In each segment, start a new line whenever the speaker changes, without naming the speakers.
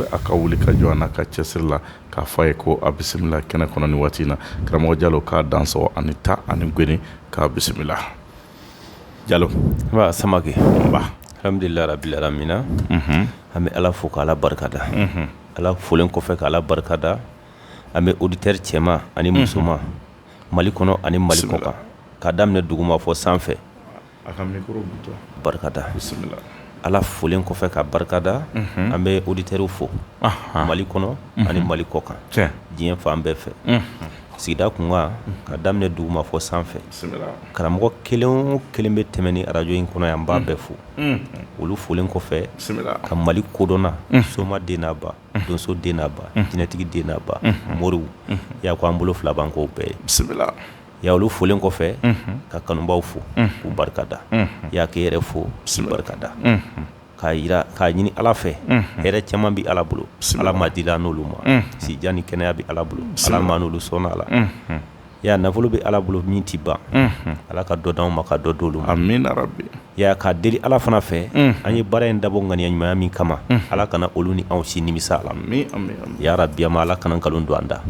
kosɛbɛ a ka wuli ka jɔ a n'a ka cɛsiri la k'a fɔ a ye ko a bisimila kɛnɛ kɔnɔ ni waati in na karamɔgɔ Jalo k'a dansɔgɔ ani ta ani gweni k'a bisimila Jalo.
Wa Samake alhamdulillah rabbil alamin an bɛ Ala fo k'Ala barikada Ala folen kɔfɛ k'Ala barikada an bɛ auditeur cɛman ani musoman Mali kɔnɔ ani Mali kɔ kan k'a daminɛ duguma fɔ sanfɛ
a ka micro butɔ
barikada
bisimila
Ala folen kɔfɛ ka barikada an bɛ auditeur fo Mali kɔnɔ ani Mali kɔ kan diɲɛ fan bɛɛ fɛ sigida kunkan ka daminɛ duguma fɔ sanfɛ karamɔgɔ kelen o kelen bɛ tɛmɛ ni radio in kɔnɔ yan b'a bɛɛ fo olu folen kɔfɛ ka Mali kodɔnna soma den n'a ba donso den n'a ba jinɛtigi den n'a ba moriw y'a ko an bolo fila b'an k'o bɛɛ ye y'a olu folen kɔfɛ ka kanubaw fo k'u barikada y'a k'e yɛrɛ fo k'u barikada k'a yira k'a ɲini Ala fɛ hɛrɛ caman bi Ala bolo Ala ma dila n'olu ma sijan ni kɛnɛya bi Ala bolo Ala ma n'olu sɔnna la y'a nafolo bi Ala bolo min ti ban Ala ka dɔ d'anw ma ka dɔ d'olu ma
amina rabbi
y'a ka deli Ala fana fɛ an ye baara in dabɔ ŋaniya ɲumanya min kama Ala kana olu ni anw si nimisa la ya rabbi ama Ala kana nkalon don an da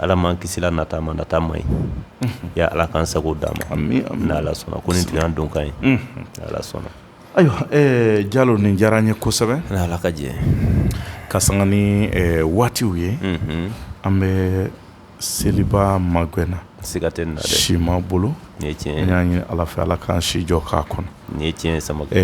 Ala m'an kisila nata ma ye ya Ala k'an sago d'a ma n'Ala sɔnna ko nin tun y'an don kan ye n'Ala sɔnna.
Ayiwa Jalo nin diyara n ye kosɛbɛ
Ala ka jɛ
ka sanga ni waatiw ye an bɛ seliba magwɛna
siga tɛ nin na dɛ
si ma bolo
nin ye tiɲɛ ye
n y'a ɲini Ala fɛ Ala k'an si jɔ k'a kɔnɔ
nin ye tiɲɛ ye Samake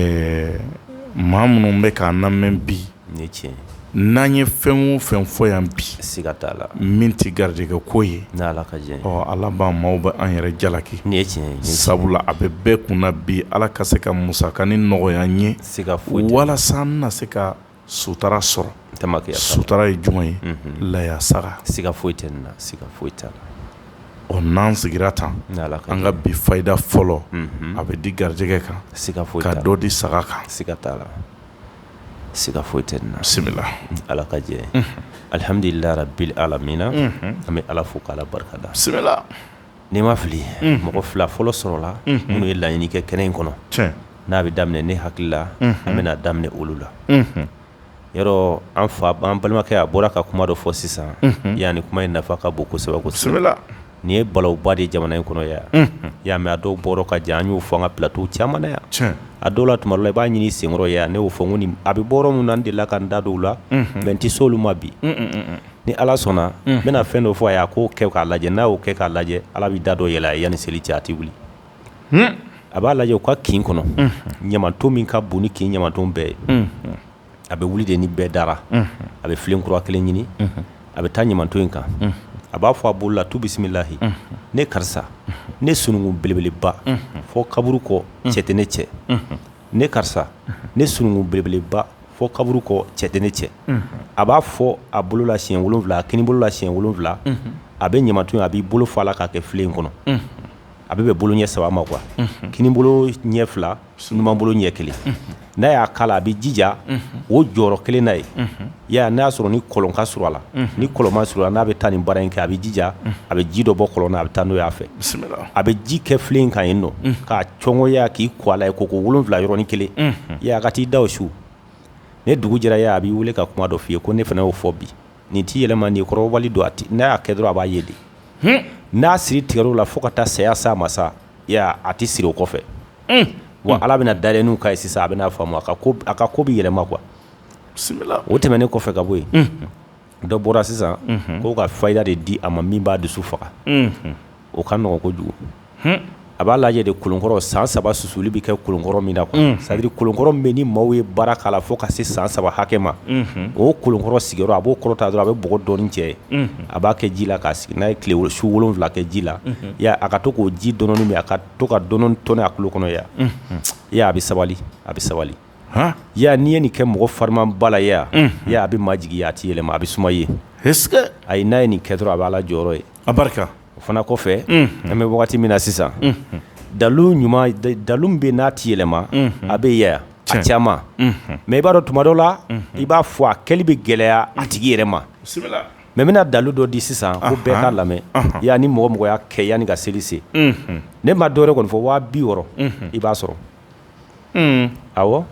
maa minnu bɛ k'an lamɛn bi
nin ye tiɲɛ ye
n'an ye fɛn o fɛn fɔ yan bi
siga t'a la
min tɛ garijɛgɛ ko ye
n'Ala ka jɛ
Ala b'a maaw bɛ an yɛrɛ jalaki
nin ye tiɲɛ ye
sabula a bɛ bɛɛ kunna bi Ala ka se ka musakani nɔgɔya n ye
siga foyi
walasa an na se ka sutara sɔrɔ sutara ye jumɛn ye laya saga
siga foyi tɛ nin na siga foyi t'a la
n'an sigira tan an ka bi fayida fɔlɔ a bɛ di garijɛgɛ kan
siga foyi
ka dɔ di saga kan
siga t'a la siga foyi tɛ nin na
bisimila
Ala ka jɛ alhamdulillah rabbil alamina an bɛ Ala fo k'Ala barikada
bisimila
n'i ma fili mɔgɔ fila fɔlɔ sɔrɔla minnu ye laɲini kɛ kɛnɛ in kɔnɔ n'a bɛ daminɛ ne hakili la an bɛna daminɛ olu la yɔrɔ an balimakɛ a bɔra ka kuma dɔ fɔ sisan yani kuma in nafa ka bon kosɛbɛ kosɛbɛ nin ye balawba de jamana in kɔnɔ yan y'a mɛn a dɔw bɔra ka jan an y'o fɔ an ka plateau caman na yan a dɔw la tuma dɔ la i b'a ɲini senkɔrɔ yan ne y'o fɔ n ko a bɛ bɔra mun na n delila ka n da dɔw la mɛ n tɛ s'olu ma bi ni Ala sɔnna n bɛna fɛn dɔ fɔ a ye a k'o kɛ k'a lajɛ n'a y'o kɛ k'a lajɛ Ala bɛ da dɔ yɛlɛ a ye yanni seli cɛ a tɛ wuli a b'a lajɛ u ka kin kɔnɔ ɲamaton min ka bon ni kin ɲamaton bɛɛ ye a bɛ wuli de ni bɛɛ dara a bɛ filen kura kelen ɲini a bɛ taa ɲamaton in kan a b'a fɔ a bolo la tu bisimilahi ne karisa ne sununkun belebeleba fɔ kaburu kɔ cɛ tɛ ne cɛ ne karisa ne sununkun belebeleba fɔ kaburu kɔ cɛ tɛ ne cɛ a b'a fɔ a bolo la siɲɛ 7 a kini bolo la siɲɛ 7 a bɛ ɲamaton a b'i bolo fa la k'a kɛ filen kɔnɔ a bɛ bɛn bolo ɲɛ 3 ma quoi kini bolo ɲɛ 2 numan bolo ɲɛ 1 n'a y'a kala a bɛ jija o jɔyɔrɔ kelen na ye ya n'a y'a sɔrɔ ni kɔlɔn ka surun a la ni kɔlɔn ma surun a n'a bɛ taa nin baara in kɛ a bɛ jija a bɛ ji dɔ bɔ kɔlɔn na a bɛ taa n'o y'a fɛ a bɛ ji kɛ filen in kan yen nɔ k'a cɔngɔya k'i kɔ a la ye koko 7 yɔrɔnin kelen ya a ka t'i da o su ne dugu jɛra ya a b'i wele ka kuma dɔ f'i ye ko ne fana y'o fɔ bi nin t'i yɛlɛma nin kɔrɔbali don n'a y'a kɛ dɔrɔn a b'a ye de n'a siri tigɛr'o la fo ka taa saya s'a ma sa ya a tɛ siri o kɔfɛ wa Ala bɛna dayɛlɛ n'u ka ye sisan a bɛna faamu a ka ko bɛ yɛlɛma quoi o tɛmɛnen kɔfɛ ka bɔ yen dɔ bɔra sisan ko ka fayida de di a ma min b'a dusu faga o ka nɔgɔn kojugu a b'a lajɛ de kolonkɔrɔ san 3 susuli bɛ kɛ kolonkɔrɔ min na quoi c'est à dire kolonkɔrɔ min ni maaw ye baara k'a la fo ka se san 3 hakɛ ma o kolonkɔrɔ sigiyɔrɔ a b'o kɔrɔta dɔrɔn a bɛ bɔgɔ dɔɔnin cɛ a b'a kɛ ji la k'a sigi n'a ye tile su 7 kɛ ji la a ka to k'o ji dɔɔnin min a ka to ka dɔɔnin tɔnɛ a tulo kɔnɔ a bɛ sabali n'i ye nin kɛ mɔgɔ fariman ba la a bɛ maa jigin a tɛ yɛlɛma a bɛ suma ye ayi n'a ye nin kɛ dɔrɔn a b'a la jɔyɔrɔ ye
a barika
o fana kɔfɛ an bɛ wagati min na sisan dalu ɲuman dalu min bɛ n'a tɛ yɛlɛma a bɛ ye a caman mɛ i b'a dɔn tuma dɔ la i b'a fɔ a kɛli bɛ gɛlɛya a tigi yɛrɛ ma mɛ n bɛna dalu dɔ di sisan ko bɛɛ ka lamɛn ni mɔgɔ mɔgɔ y'a kɛ yanni ka seli se ne ma dɔwɛrɛ kɔni fɔ 260 i b'a sɔrɔ awɔ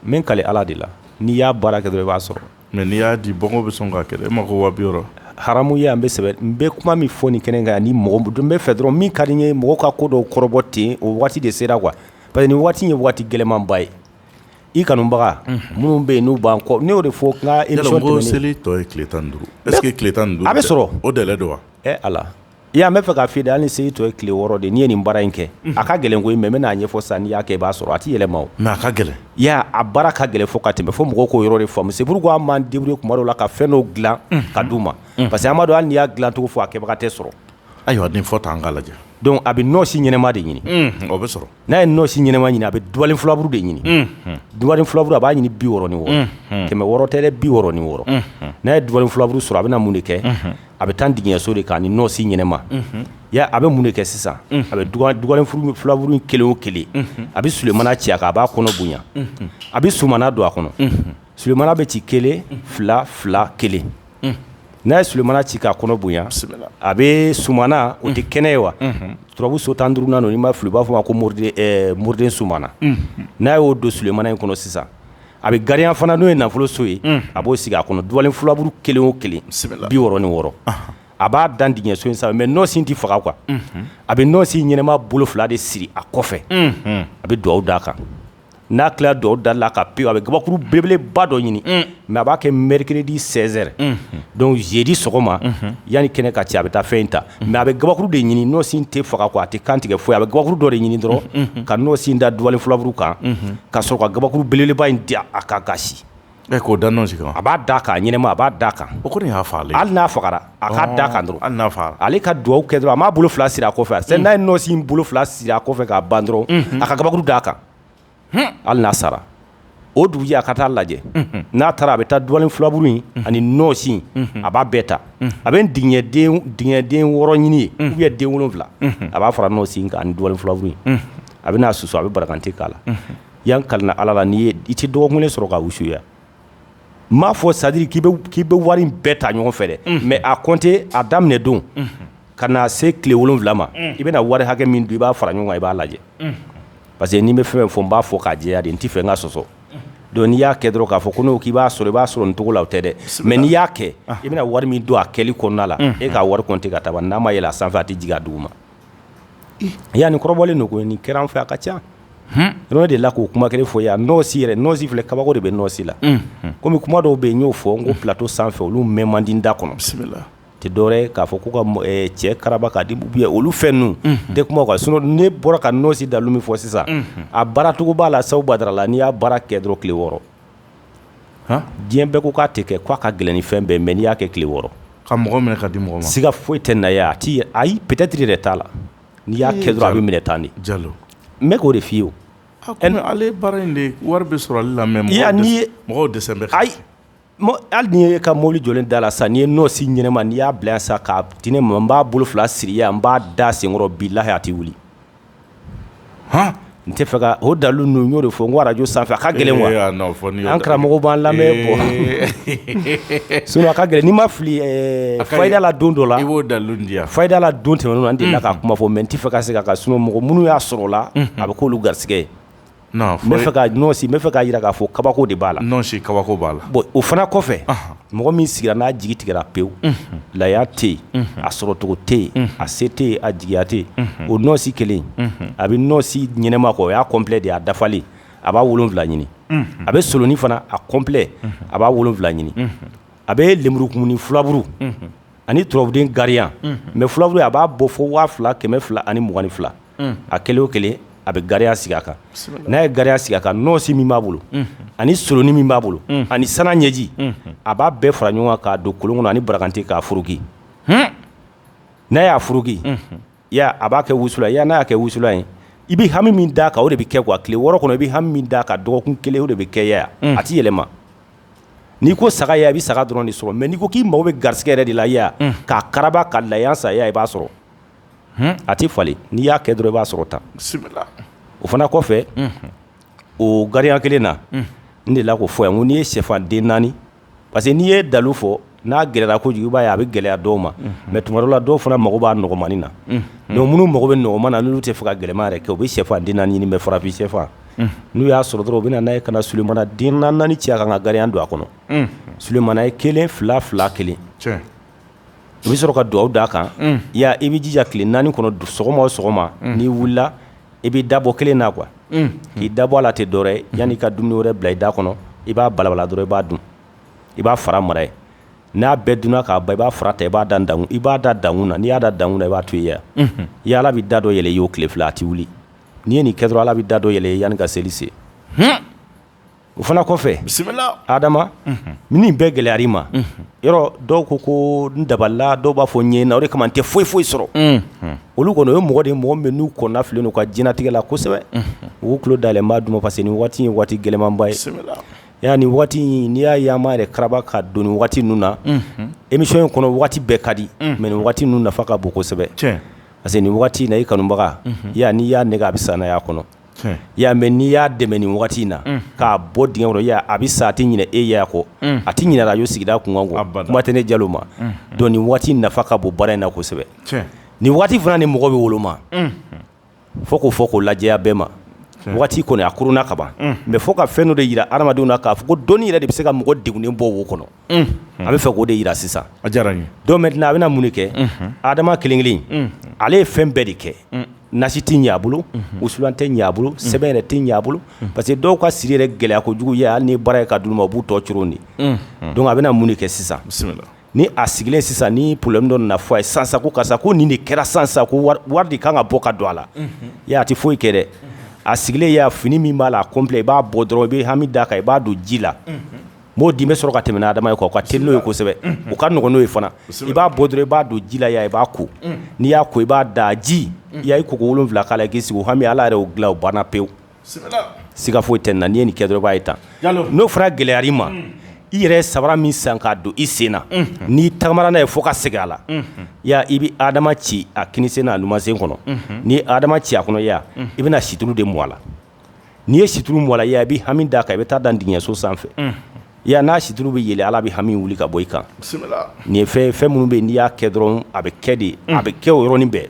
n bɛ n kale Ala de la n'i y'a baara kɛ dɔrɔn i b'a sɔrɔ
mais n'i y'a di bongo bɛ sɔn k'a kɛ e ma ko 200
haramu ye an bɛ sɛbɛn n bɛ kuma min fɔ nin kɛnɛ kan ni mɔgɔ n bɛ fɛ dɔrɔn min ka di n ye mɔgɔ ka ko dɔw kɔrɔbɔ ten o waati de sera quoi parce que nin waati ye waati gɛlɛmanba ye i kanubaga minnu bɛ yen n'u b'an kɔ ne y'o de fɔ n ka émission tɛmɛnen
seli tɔ ye tile 15 est ce que tile 15
a bɛ sɔrɔ
o délai don wa
ala i y'a mɛn fɛ k'a f'i ye hali ni seli tɔ ye tile 6 de n'i ye nin baara in kɛ a ka gɛlɛn koyi mais n bɛna ɲɛfɔ sisan n'i y'a kɛ i b'a sɔrɔ a tɛ yɛlɛma o
mais a ka gɛlɛn
a baara ka gɛlɛn fo ka tɛmɛ fo mɔgɔw k'o yɔrɔ de faamu c'est pourquoi an m'an débrouiller kuma dɔw la ka fɛn dɔw dilan ka d'u ma parce que an b'a dɔn hali n'i y'a dilan cogo fɔ a kɛbaga tɛ sɔrɔ
ayiwa nin fɔ tan an k'a lajɛ
donc a bɛ nɔɔsi ɲɛnɛma de ɲini
o bɛ sɔrɔ
n'a ye nɔɔsi ɲɛnɛma ɲini a bɛ duwalen filaburu de ɲini duwalen filaburu a b'a ɲini 60 ni 6 100 tɛ dɛ 60 ni 6 n'a ye duwalen filaburu sɔrɔ a bɛ na mun de kɛ a bɛ taa digiɲɛso de kan ni nɔɔsi ɲɛnɛma a bɛ mun de kɛ sisan a bɛ duwalen filaburu kelen o kelen a bɛ sulemana ci a kan a b'a kɔnɔ bonya a bɛ sumana don a kɔnɔ sulemana bɛ ci 1 2 2 1 n'a ye sulemana ci k'a kɔnɔ bonya a bɛ sumana o tɛ kɛnɛ ye wa turabu so 15nan n'i ma fili u b'a fɔ ma ko morden sumana n'a y'o don sulemana in kɔnɔ sisan a bɛ gariyan fana n'o ye nafolo so ye a b'o sigi a kɔnɔ duwalen filaburu kelen o kelen 60 ni 6 a b'a dan digiɲɛso in sanfɛ mais nɔɔsi tɛ faga quoi a bɛ nɔɔsi ɲɛnɛma bolo 2 de siri a kɔfɛ a bɛ duwawu d'a kan n'a tila duwawu dali la ka pewu a bɛ gabakuru belebeleba dɔ ɲini mais a b'a kɛ mercredi 16h donc jeudi sɔgɔma yanni kɛnɛ ka ci a bɛ taa fɛn in ta mais a bɛ gabakuru de ɲini nɔɔsi tɛ faga quoi a tɛ kan tigɛ foyi a bɛ gabakuru dɔ de ɲini dɔrɔn ka nɔɔsi da duwalen filaburu kan ka sɔrɔ ka gabakuru belebeleba in di a kan gasi
k'o da nɔɔsi kan
a b'a da kan ɲɛnɛma a b'a da kan
o kɔni y'a fagalen
hali n'a fagara a k'a da kan dɔrɔn
hali n'a fagara ale
ka duwawu kɛ dɔrɔn a m'a bolo 2 siri a kɔfɛ c'est n'a ye nɔɔsi in bolo 2 siri a kɔfɛ k'a ban dɔrɔn a ka gabakuru d'a kan hali n'a sara o dugujɛ a ka taa lajɛ n'a taara a bɛ taa duwalen filaburu in ani nɔɔsi a b'a bɛɛ ta a bɛ dingɛden 6 ɲini ye ou bien den 7 a b'a fara nɔɔsi in kan ani duwalen filaburu in a bɛ n'a susu a bɛ barakante k'a la yan kalina ala la n'i ye i tɛ dɔgɔkun kelen sɔrɔ ka wusuya n m'a fɔ c'est à dire k'i bɛ wari in bɛɛ ta ɲɔgɔn fɛ dɛ mais a compter a daminɛ don ka na se tile 7 ma i bɛna wari hakɛ min dun i b'a fara ɲɔgɔn kan i b'a lajɛ parce que n'i bɛ fɛn fɔ n b'a fɔ k'a jɛya de n tɛ fɛ n ka sɔsɔ donc n'i y'a kɛ dɔrɔn k'a fɔ ko n'o k'i b'a sɔrɔ i b'a sɔrɔ nin cogo la o tɛ dɛ mais n'i y'a kɛ i bɛna wari min don a kɛli kɔnɔna la e k'a wari compter ka taa n'a ma yɛlɛ a sanfɛ a tɛ jigin a duguma nin kɔrɔbɔlen don ko nin kɛra an fɛ a ka ca yɔrɔ de la k'o kuma kelen fɔ yan nɔɔsi yɛrɛ nɔɔsi filɛ kabako de bɛ nɔɔsi la komi kuma dɔw bɛ yen n y'o fɔ n ko plateau sanfɛ olu mɛn man di n da kɔnɔ tɛ dɔwɛrɛ k'a fɔ ko ka cɛ karaba k'a di bien olu fɛn ninnu tɛ kuma quoi sinon ne bɔra ka nɔɔsi dalu min fɔ sisan a baaracogo b'a la Sawu Badara la n'i y'a baara kɛ dɔrɔn tile 6 diɲɛ bɛɛ ko k'a tɛ kɛ k'a ka gɛlɛn ni fɛn bɛɛ mais n'i y'a kɛ tile 6
ka mɔgɔ minɛ ka di mɔgɔ ma
siga foyi tɛ na ye a ti ayi peut-être yɛrɛ t'a la n'i y'a kɛ dɔrɔn a bɛ minɛ tan de
Jalo
n bɛ k'o de f'i ye o
ale baara in de wari bɛ sɔrɔ ale la mais mɔgɔw dɛsɛ bɛ
ayi hali n'i ye ka mobili jɔlen da la sisan n'i ye nɔɔsi ɲɛnɛma n'i y'a bila yan sisan k'a di ne ma n b'a bolo 2 siri yan n b'a da senkɔrɔ bilahi a tɛ wuli n tɛ fɛ ka o dalu ninnu n y'o de fɔ n ko radio sanfɛ a ka gɛlɛn quoi an karamɔgɔw b'an lamɛn bɔ sinon a ka gɛlɛn n'i ma fili fayida la don dɔ la
i b'o dalu di yan
fayida la don tɛmɛnen na an delila k'a kuma fɔ mais n tɛ fɛ ka segin a kan sinon mɔgɔ minnu y'a sɔrɔ la a bɛ k'olu garisigɛ ye n bɛ fɛ ka nɔɔsi n bɛ fɛ k'a jira k'a fɔ kabako de b'a la
nɔɔsi kabako b'a la
bon o fana kɔfɛ mɔgɔ min sigira n'a jigi tigɛra pewu laya tɛ yen a sɔrɔcogo tɛ yen a se tɛ yen a jigiya tɛ yen o nɔɔsi kelen a bɛ nɔɔsi ɲɛnɛma kɔ o y'a complet de ye a dafalen a b'a 7 ɲini a bɛ soloni fana a complet a b'a 7 ɲini a bɛ lemurukumuni filaburu ani turabuden gariyan mais filaburu a b'a bɔ fo 2,222 a kelen o kelen a bɛ gariya sigi a kan n'a ye gariya sigi a kan nɔɔsi min b'a bolo ani soloni min b'a bolo ani sana ɲɛji a b'a bɛɛ fara ɲɔgɔn kan k'a don kolon kɔnɔ ani barakante k'a furuki n'a y'a furuki a b'a kɛ wusula n'a y'a kɛ wusula ye i bɛ hami min d'a kan o de bɛ kɛ quoi tile 6 kɔnɔ i bɛ hami min d'a kan dɔgɔkun kelen o de bɛ kɛ a tɛ yɛlɛma n'i ko saga i bɛ saga dɔrɔn de sɔrɔ mais n'i ko k'i mago bɛ garisigɛ yɛrɛ de la k'a karaba ka layan sa i b'a sɔrɔ a tɛ falen n'i y'a kɛ dɔrɔn i b'a sɔrɔ tan o fana kɔfɛ o gariyan kelen na n delila k'o fɔ yan ko n'i ye sɛfan den 4 parce que n'i ye dalu fɔ n'a gɛlɛyara kojugu i b'a ye a bɛ gɛlɛya dɔw ma mais tuma dɔw la dɔw fana mago b'a nɔgɔmani na donc minnu mago bɛ nɔgɔman na n'olu tɛ fɛ ka gɛlɛman yɛrɛ kɛ u bɛ sɛfan den 4 ɲini mais farafin sɛfan n'u y'a sɔrɔ dɔrɔn u bɛna n'a ye ka na Sulemana den 4 cɛ a kan ka gardien don a kɔnɔ Sulemana ye 1 2 2 1 u bɛ sɔrɔ ka dugawu d'a kan i bɛ jija tile 4 kɔnɔ sɔgɔma o sɔgɔma n'i wulila i bɛ dabɔ 1 na quoi k'i dabɔ a la tɛ dɔwɛrɛ ye yanni i ka dumuni wɛrɛ bila i da kɔnɔ i b'a balabala dɔrɔn i b'a dun i b'a fara mara ye n'a bɛɛ dunna k'a ban i b'a fara ta i b'a da dankun na n'i y'a da dankun na i b'a to yen i Ala bɛ da dɔ yɛlɛ i y'o tile 2 a tɛ wuli n'i ye nin kɛ dɔrɔn Ala bɛ da dɔ yɛlɛ yanni ka seli se o fana kɔfɛ
bisimila
Adama nin bɛɛ gɛlɛyara i ma yɔrɔ dɔw ko n dabalila dɔw b'a fɔ n ɲɛ na o de kama n tɛ foyi sɔrɔ olu kɔni o ye mɔgɔ de mɔgɔ min n'u kɔnna filen n'u ka diɲɛlatigɛ la kosɛbɛ u tulo dayɛlɛ n b'a d'u ma parce que nin waati ye waati gɛlɛmanba ye nin waati in n'i y'a ye an b'a yɛrɛ karaba ka don nin waati ninnu na émission in kɔnɔ waati bɛɛ ka di mais nin waati ninnu nafa ka bon kosɛbɛ parce que nin waati in na i kanubaga n'i y'a nɛgɛ a bɛ sa n'a y'a kɔnɔ mais n'i y'a dɛmɛ nin waati in na k'a bɔ dingɛ kɔnɔ a bɛ sa a tɛ ɲinɛ e y'a kɔ a tɛ ɲinɛ radio sigida kunkan kɔ kuma tɛ ne Jalo ma donc nin waati nafa ka bon baara in na kosɛbɛ nin waati fana ni mɔgɔ bɛ woloma fo k'o lajɛya bɛɛ ma waati kɔni a kuruna ka ban mais fo ka fɛn dɔ de yira adamadenw na k'a fɔ ko dɔnni yɛrɛ de bɛ se ka mɔgɔ degunnen bɔ wo kɔnɔ a bɛ fɛ k'o de yira sisan
a diyara n ye
donc maintenant a bɛna mun de kɛ Adama kelen ale ye fɛn bɛɛ de kɛ nasi tɛ ɲɛ a bolo wusulan tɛ ɲɛ a bolo sɛbɛn yɛrɛ tɛ ɲɛ a bolo parce que dɔw ka siri yɛrɛ gɛlɛya kojugu ye hali ni baara ye ka d'u ma u b'u tɔ coron de donc a bɛna mun de kɛ sisan ni a sigilen sisan ni problème dɔ nana fɔ a ye sisan ko karisa ko nin de kɛra sisan ko wari de kan ka bɔ ka don a la a tɛ foyi kɛ dɛ a sigilen fini min b'a la complet i b'a bɔ dɔrɔn i bɛ hami d'a kan i b'a don ji la m'o di bɛ sɔrɔ ka tɛmɛ n'Adama ye quoi o ka teli n'o ye kosɛbɛ o ka nɔgɔn n'o ye fana i b'a bɔ dɔrɔn i b'a don ji la i b'a ko n'i y'a ko i b'a da ji i koko 7 k'a la i k'i sigi o hami Ala yɛrɛ y'o dilan o banna pewu siga foyi tɛ nin na n'i ye nin kɛ dɔrɔn i b'a ye tan n'o fana gɛlɛyara i ma i yɛrɛ ye sabara min san k'a don i sen na n'i tagamara n'a ye fo ka segin a la i bɛ Adama ci a kinisen n'a numansen kɔnɔ n'i ye Adama ci a kɔnɔ i bɛna situlu de mɔ a la n'i ye situlu mɔ a la i bɛ hami d'a kan i bɛ taa da dingɛso sanfɛ n'a situlu bɛ yɛlɛ Ala bɛ hami wuli ka bɔ i kan nin ye fɛn minnu bɛ yen n'i y'a kɛ dɔrɔn a bɛ kɛ de a bɛ kɛ o yɔrɔnin bɛɛ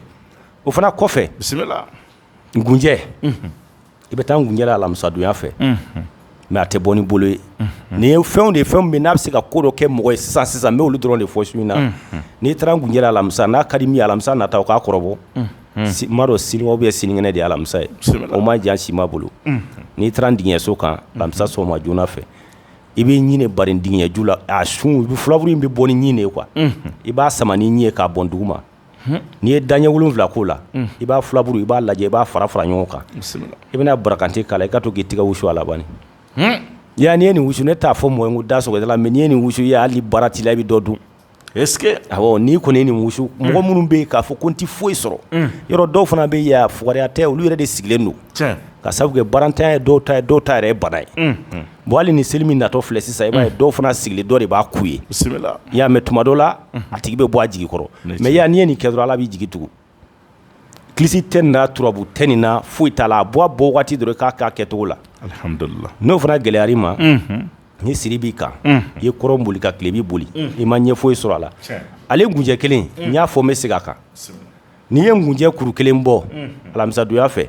o fana kɔfɛ ngunjɛ i bɛ taa ngunjɛ la alamisadonya fɛ mais a tɛ bɔ ni bolo ye nin ye fɛnw de fɛn min n'a bɛ se ka ko dɔ kɛ mɔgɔ ye sisan n bɛ olu dɔrɔn de fɔ su in na n'i taara ngunjɛ la alamisa n'a ka di min ye alamisa nata o k'a kɔrɔbɔ n m'a dɔn sini ou bien sinikɛnɛ de ye alamisa ye o ma jan si ma bolo n'i taara dingɛso kan alamisa sɔgɔma joona fɛ i bɛ ɲinɛ bari dingɛju la a sun filaburu in bɛ bɔ ni ɲin de ye quoi i b'a sama ni ɲin ye k'a bɔn dugu ma n'i ye daɲɛ 7 k'o la i b'a filaburu i b'a lajɛ i b'a fara ɲɔgɔn kan i bɛna barakante k'a la i ka to k'i tɛgɛ wusu a la bani n'i ye nin wusu ne t'a fɔ mɔgɔ ye ko da sɔgɔtɛ la mais n'i ye nin wusu hali baara t'i la i bɛ dɔ dun est-ce que awɔ n'i kɔni ye nin wusu mɔgɔ minnu bɛ yen k'a fɔ ko n tɛ foyi sɔrɔ yɔrɔ dɔw fana bɛ yen fugariya tɛ olu yɛrɛ de sigilen don ka sabu kɛ barantanya ye dɔw ta yɛrɛ ye bana ye bon hali ni seli min natɔ filɛ sisan i b'a ye dɔw fana sigilen dɔ de b'a k'u ye i y'a mɛn tuma dɔ la a tigi bɛ bɔ a jigi kɔrɔ mais n'i ye nin kɛ dɔrɔn Ala b'i jigi tugun kilisi tɛ nin na turabu tɛ nin na foyi t'a la a bɔ waati dɔrɔn k'a k'a kɛcogo la alhamdulillah n'o fana gɛlɛyara i ma ni siri b'i kan i ye kɔrɔ boli ka tile b'i boli i ma ɲɛ foyi sɔrɔ a la ale ngunjɛ kelen n y'a fɔ n bɛ segin a kan n'i ye ngunjɛ kuru kelen bɔ alamisadonya fɛ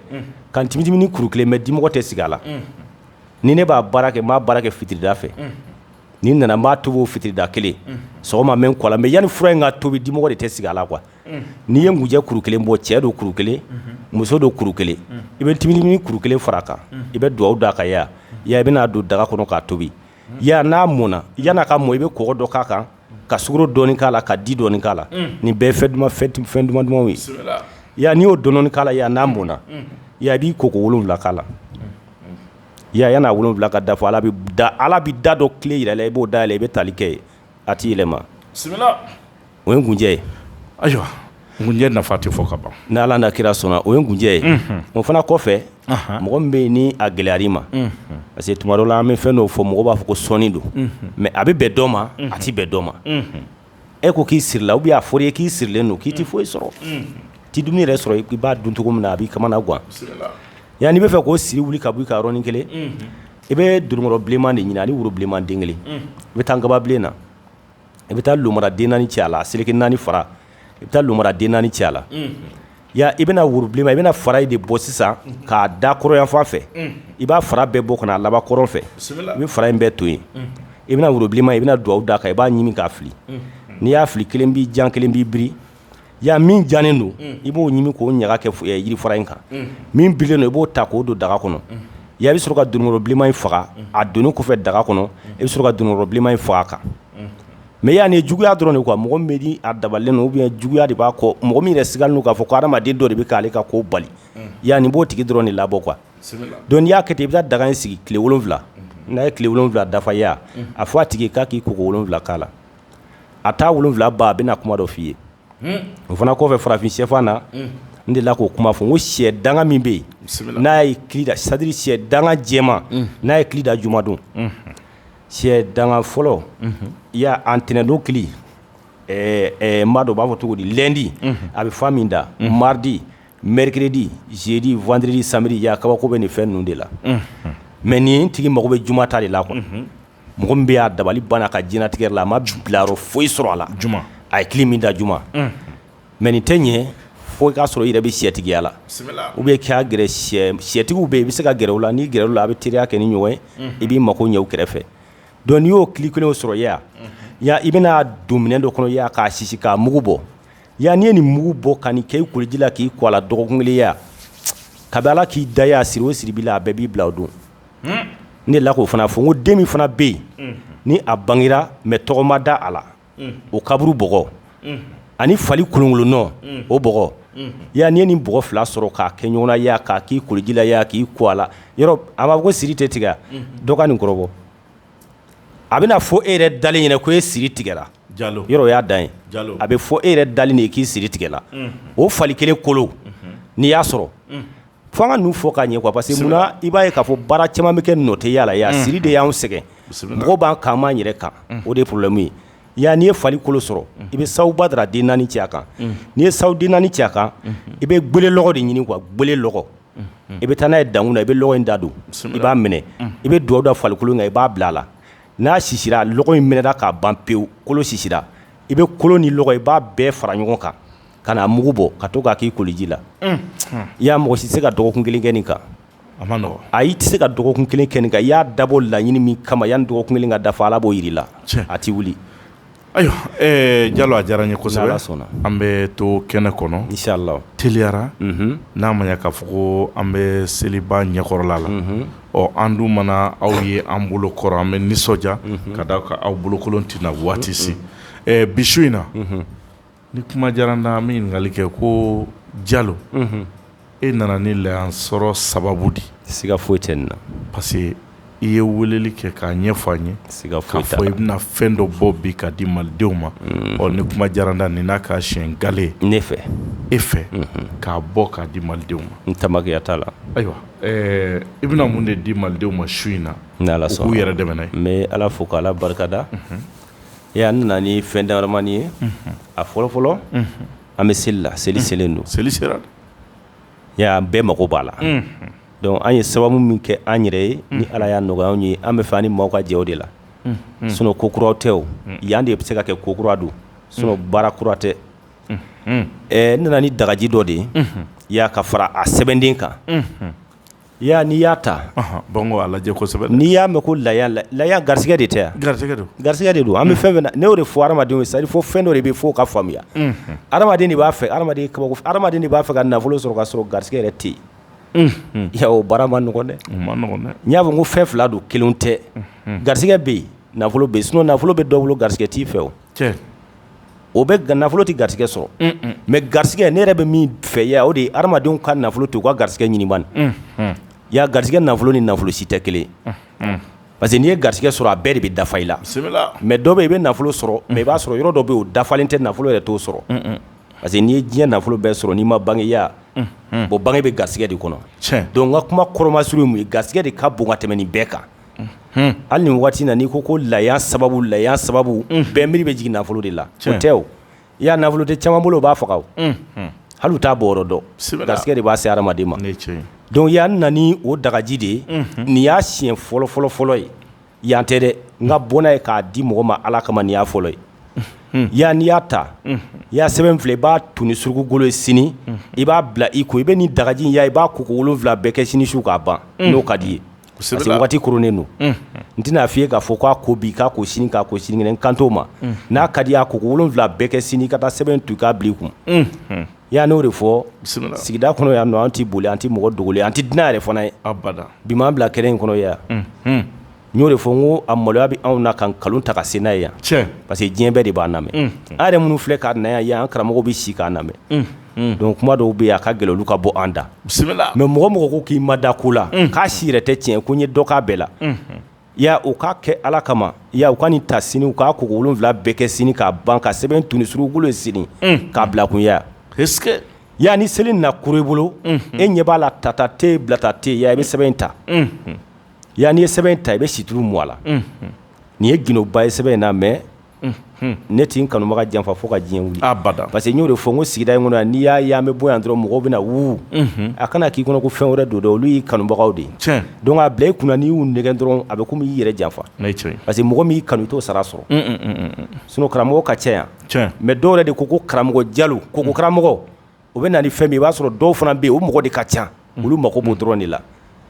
ka n timitimini kuru kelen mɛ dimɔgɔ tɛ sigi a la ni ne b'a baara kɛ n b'a baara kɛ fitirida fɛ ni n nana n b'a tobi o fitirida kelen sɔgɔma n bɛ n kɔ la mais yanni fura in ka tobi dimɔgɔ de tɛ sigi a la quoi n'i ye ngunjɛ kuru kelen bɔ cɛ don kuru kelen muso don kuru kelen i bɛ timitimini kuru kelen fara a kan i bɛ dugawu d'a kan i bɛna don daga kɔnɔ k'a tobi n'a mɔna yan'a ka mɔ i bɛ kɔgɔ dɔ k'a kan ka sukaro dɔɔni k'a la ka di dɔɔni k'a la nin bɛɛ ye fɛn dumanw ye n'i y'o dɔɔni k'a la n'a mɔna i b'i koko 7 k'a la yan'a 7 ka dafa Ala bɛ da dɔ tile yɛrɛ la i b'o dayɛlɛ i bɛ tali kɛ a t'i yɛlɛma o ye ngunjɛ ye
ayiwa ngunjɛ nafa tɛ fɔ ka ban
ni Ala n'a kira sɔnna o ye ngunjɛ ye o fana kɔfɛ mɔgɔ min bɛ yen ni a gɛlɛyara i ma parce que tuma dɔ la an bɛ fɛn dɔw fɔ mɔgɔ b'a fɔ ko sɔnni don mais a bɛ bɛn dɔ ma a tɛ bɛn dɔ ma e ko k'i sirila ou bien a fɔra i ye k'i sirilen don k'i tɛ foyi sɔrɔ ti dumuni yɛrɛ sɔrɔ i b'a dun cogo min na a b'i kamana gan n'i bɛ fɛ k'o siri wuli ka bɔ i ka yɔrɔnin kelen i bɛ dulukɔrɔ bilenman de ɲini ani woro bilenman den kelen i bɛ taa nkababilen na i bɛ taa lomara den 4 cɛ a la seleke 4 fara i bɛ taa lomara den 4 cɛ a la ya i bɛna wuru bilenma i bɛna fara de bɔ sisan k'a da kɔrɔyan fan fɛ i b'a fara bɛɛ bɔ kana laban kɔrɔn fɛ i bɛ fara in bɛɛ to yen i bɛna wuru bilenma i bɛna duwawu da kan i b'a ɲimi k'a fili n'i y'a fili kelen b'i jan kelen b'i biri ya min janen don i b'o ɲimi k'o ɲaga kɛ yiri fara in kan min bilen don i b'o ta k'o don daga kɔnɔ ya i bɛ sɔrɔ ka donokɔrɔ bilenma in faga a donni kɔfɛ daga kɔnɔ i bɛ sɔrɔ ka donokɔrɔ bilenma in faga a kan mais ya ni juguya dɔrɔn de quoi mɔgɔ min bɛ a dabalen don ou bien juguya de b'a kɔ mɔgɔ min yɛrɛ sigalen don k'a fɔ ko adamaden dɔ de bɛ k'ale ka ko bali ya nin b'o tigi dɔrɔn de labɔ quoi donc n'i y'a kɛ ten i bɛ taa daga in sigi tile 7 n'a ye tile 7 dafa ya a fɔ a tigi k'a k'i koko 7 k'a la a t'a 7 ban a bɛna kuma dɔ f'i ye o fana kɔfɛ farafin sɛfan na n delila k'o kuma fɔ n ko sɛ danga min bɛ yen n'a ye kili da c'est à dire sɛ danga jɛman n'a ye kili da jumadon sɛ danga fɔlɔ i y'a antɛnɛndon kili n b'a dɔn u b'a fɔ cogo di lundi a bɛ fa min da mardi mercredi jeudi vendredi samedi ya kabako bɛ nin fɛn ninnu de la mais nin tigi mago bɛ juma ta de la quoi mɔgɔ min bɛ y'a dabali banna ka diɲɛnatigɛ la a ma bilayɔrɔ foyi sɔrɔ a la a ye kili min da juma mais nin tɛ ɲɛ fo i k'a sɔrɔ i yɛrɛ bɛ sɛtigiya la ou bien k'a gɛrɛ sɛtigiw bɛ yen i bɛ se ka gɛrɛ u la n'i gɛrɛ u la a bɛ teriya kɛ ni ɲɔgɔn ye i b'i mako ɲɛ u kɛrɛfɛ donc n'i y'o kili kelen sɔrɔ ya i bɛna don minɛn dɔ kɔnɔ ya k'a sisi k'a mugu bɔ ya n'i ye nin mugu bɔ ka nin kɛ i koliji la k'i kɔ a la dɔgɔkun kelen ya kabi ala k'i da ya siri o siri b'i la a bɛɛ b'i bila o don ne la k'o fana fɔ n ko den min fana bɛ yen ni a bangera mais tɔgɔ ma da a la o kaburu bɔgɔ ani fali kolonkolonnɔ o bɔgɔ ya n'i ye nin bɔgɔ 2 sɔrɔ k'a kɛ ɲɔgɔn na ya k'a k'i koliji la ya k'i kɔ a la yɔrɔ a b'a fɔ ko siri tɛ tigɛ dɔ ka nin kɔrɔbɔ a bɛna fɔ e yɛrɛ dalen ɲɛna ko e siri tigɛra yɔrɔ o y'a dan ye a bɛ fɔ e yɛrɛ dalen de k'i siri tigɛla o fali kelen kolo n'i y'a sɔrɔ fo an ka ninnu fɔ k'a ɲɛ quoi parce que munna i b'a ye k'a fɔ baara caman bɛ kɛ nɔtɛya la ya siri de y'anw sɛgɛn mɔgɔw b'an kan m'an yɛrɛ kan o de ye problème ye ya n'i ye fali kolo sɔrɔ i bɛ sawu badara den 4 cɛ a kan n'i ye sawu den 4 cɛ a kan i bɛ gbele lɔgɔ de ɲini quoi gbele lɔgɔ i bɛ taa n'a ye dankun na i bɛ lɔgɔ in da don i b'a minɛ i bɛ duwawu da falikolo in kan i b'a bila a la n'a sisira lɔgɔ in minɛra k'a ban pewu kolo sisira i bɛ kolo ni lɔgɔ i b'a bɛɛ fara ɲɔgɔn kan ka n'a mugu bɔ ka to k'a k'i koliji la i y'a mɔgɔ si tɛ se ka dɔgɔkun 1 kɛ nin kan a ma nɔgɔn ayi i tɛ se ka dɔgɔkun 1 kɛ nin kan i y'a dabɔ laɲini min kama yanni dɔgɔkun 1 ka dafa ala b'o yir'i la a tɛ wuli
ayiwa Jalo a diyara n ye kosɛbɛ an bɛ to kɛnɛ kɔnɔ
inshallah
teliyara n'a ma ɲɛ k'a fɔ ko an bɛ seliba ɲɛkɔrɔla la ɔ an dun mana aw ye an bolo kɔrɔ an bɛ nisɔndiya ka da ka aw bolokolon tɛna waati si bi su in na ni kuma diyara n na an bɛ ɲininkali kɛ ko Jalo e nana ni layansɔrɔ sababu di
siga foyi tɛ nin na
parce que i ye weleli kɛ k'a ɲɛfɔ an ye k'a fɔ i bɛna fɛn dɔ bɔ bi k'a di malidenw ma ɔ ni kuma diyara n na nin n'a ka siɲɛ gale
ne fɛ
e fɛ k'a bɔ k'a di malidenw ma
n tamakiya t'a la
ayiwa i bɛna mun de di malidenw ma su in na
n'ala
sɔnna u k'u yɛrɛ dɛmɛ n'a ye
n bɛ ala fo k'ala barikada n nana ni fɛn damadamani ye a fɔlɔfɔlɔ an bɛ seli la seli selen don
seli sera
an bɛɛ mago b'a la donc an ye sababu min kɛ an yɛrɛ ye ni ala y'a nɔgɔya anw ye an bɛ fɛ an ni maaw ka jɛ o de la sinon ko kuraw tɛ o yan de bɛ se ka kɛ ko kura don sinon baara kura tɛ n nana ni dagaji dɔ de ye y'a ka fara a sɛbɛnden kan n'i y'a ta
bon a lajɛ kosɛbɛ
n'i y'a mɛn ko laya garisɛgɛ de tɛ yan garisɛgɛ de don an bɛ fɛn fɛn na ne y'o de fɔ adamadenw ye c'est à dire fo fɛn dɔ de bɛ fo ka faamuya adamaden de b'a fɛ adamaden de b'a fɛ ka nafolo sɔrɔ ka sɔrɔ garisɛgɛ yɛrɛ tɛ yen o baara ma nɔgɔn dɛ n y'a fɔ n ko fɛn 2 don kelenw tɛ garisɛgɛ bɛ yen nafolo bɛ yen sinon nafolo bɛ dɔ bolo garisɛgɛ t'i fɛ o bɛ nafolo tɛ garisɛgɛ sɔrɔ mais garisɛgɛ ne yɛrɛ bɛ min fɛ o de ye adamadenw ka nafolo to u ka garisɛgɛ ɲini bani garisɛgɛ nafolo ni nafolo si tɛ kelen parce que n'i ye garisɛgɛ sɔrɔ a bɛɛ de bɛ dafa i la mais dɔ bɛ yen i bɛ nafolo sɔrɔ mais i b'a sɔrɔ yɔrɔ dɔ bɛ yen o dafalen tɛ nafolo yɛrɛ t'o sɔrɔ parce que n'i ye diɲɛ nafolo bɛɛ sɔrɔ n'i ma bange bon bange bɛ garisɛgɛ de kɔnɔ donc n ka kuma kɔrɔmasuru ye mun ye garisɛgɛ de ka bon ka tɛmɛ nin bɛɛ kan hali nin waati in na n'i ko ko layan sababu bɛɛ miiri bɛ jigin nafolo de la o tɛ o nafolo tɛ caman bolo o b'a faga o hali u t'a bɔ yɔrɔ dɔn garisɛgɛ de b'a se hadamaden ma donc yan nani o dagaji de nin y'a siɲɛ fɔlɔ ye yan tɛ dɛ n ka bɔ n'a ye k'a di mɔgɔ ma ala kama nin y'a fɔlɔ ye ya n'i y'a ta ya sɛbɛn filɛ i b'a tuni surugugolo ye sini i b'a bila i ko i bɛ nin dagaji in ya i b'a ko 7 bɛɛ kɛ sini su k'a ban n'o ka di ye parce que wagati koronnen don n tɛna f'i ye k'a fɔ k'a ko bi k'a ko sini k'a ko sini kɛnɛ n kan t'o ma n'a ka di ye a ko 7 bɛɛ kɛ sini i ka taa sɛbɛn tu k'a bila i kun ya n'o de fɔ sigida kɔnɔ yan nɔ an tɛ boli an tɛ mɔgɔ dogolen an tɛ diinɛ yɛrɛ fana ye bi m'an bila kɛnɛ in kɔnɔ yan n y'o de fɔ n ko a maloya bɛ anw na ka nkalon ta ka se n'a ye yan parce que diɲɛ bɛɛ de b'a lamɛn an yɛrɛ minnu filɛ k'a na yan an karamɔgɔw bɛ si k'a lamɛn donc kuma dɔw bɛ yen a ka gɛlɛn olu ka bɔ an da mais mɔgɔ mɔgɔ ko k'i ma da ko la k'a si yɛrɛ tɛ tiɲɛ ko n ye dɔ k'a bɛɛ la ya o k'a kɛ ala kama ya u ka nin ta sini u k'a ko 7 bɛɛ kɛ sini k'a ban ka sɛbɛn tuni surugugolo sini k'a bila kun ya ya ni seli na kuru i bolo e ɲɛ b'a la tata te bilata te ya i bɛ sɛbɛn ta ya n'i ye sɛbɛn ta i bɛ situlu mu a la nin ye ginoba ye sɛbɛn in na mais ne t'i n kanubaga janfa fo ka diɲɛ wuli parce que n y'o de fɔ n ko sigida in kɔnɔ yan n'i y'a ye an bɛ bɔ yan dɔrɔn mɔgɔw bɛna wuu a kana k'i kɔnɔ ko fɛn wɛrɛ don dɛ olu y'i kanubagaw de ye donc a bila i kunna n'i y'u nɛgɛn dɔrɔn a bɛ komi i yɛrɛ janfa parce que mɔgɔ min y'i kanu i t'o sara sɔrɔ sinon karamɔgɔ ka ca yan mais dɔw yɛrɛ de ko karamɔgɔ Jalo koko karamɔgɔ o bɛ na ni fɛn min i b'a sɔrɔ dɔw fana bɛ yen o mɔgɔ de ka ca olu mako b'o dɔrɔn de la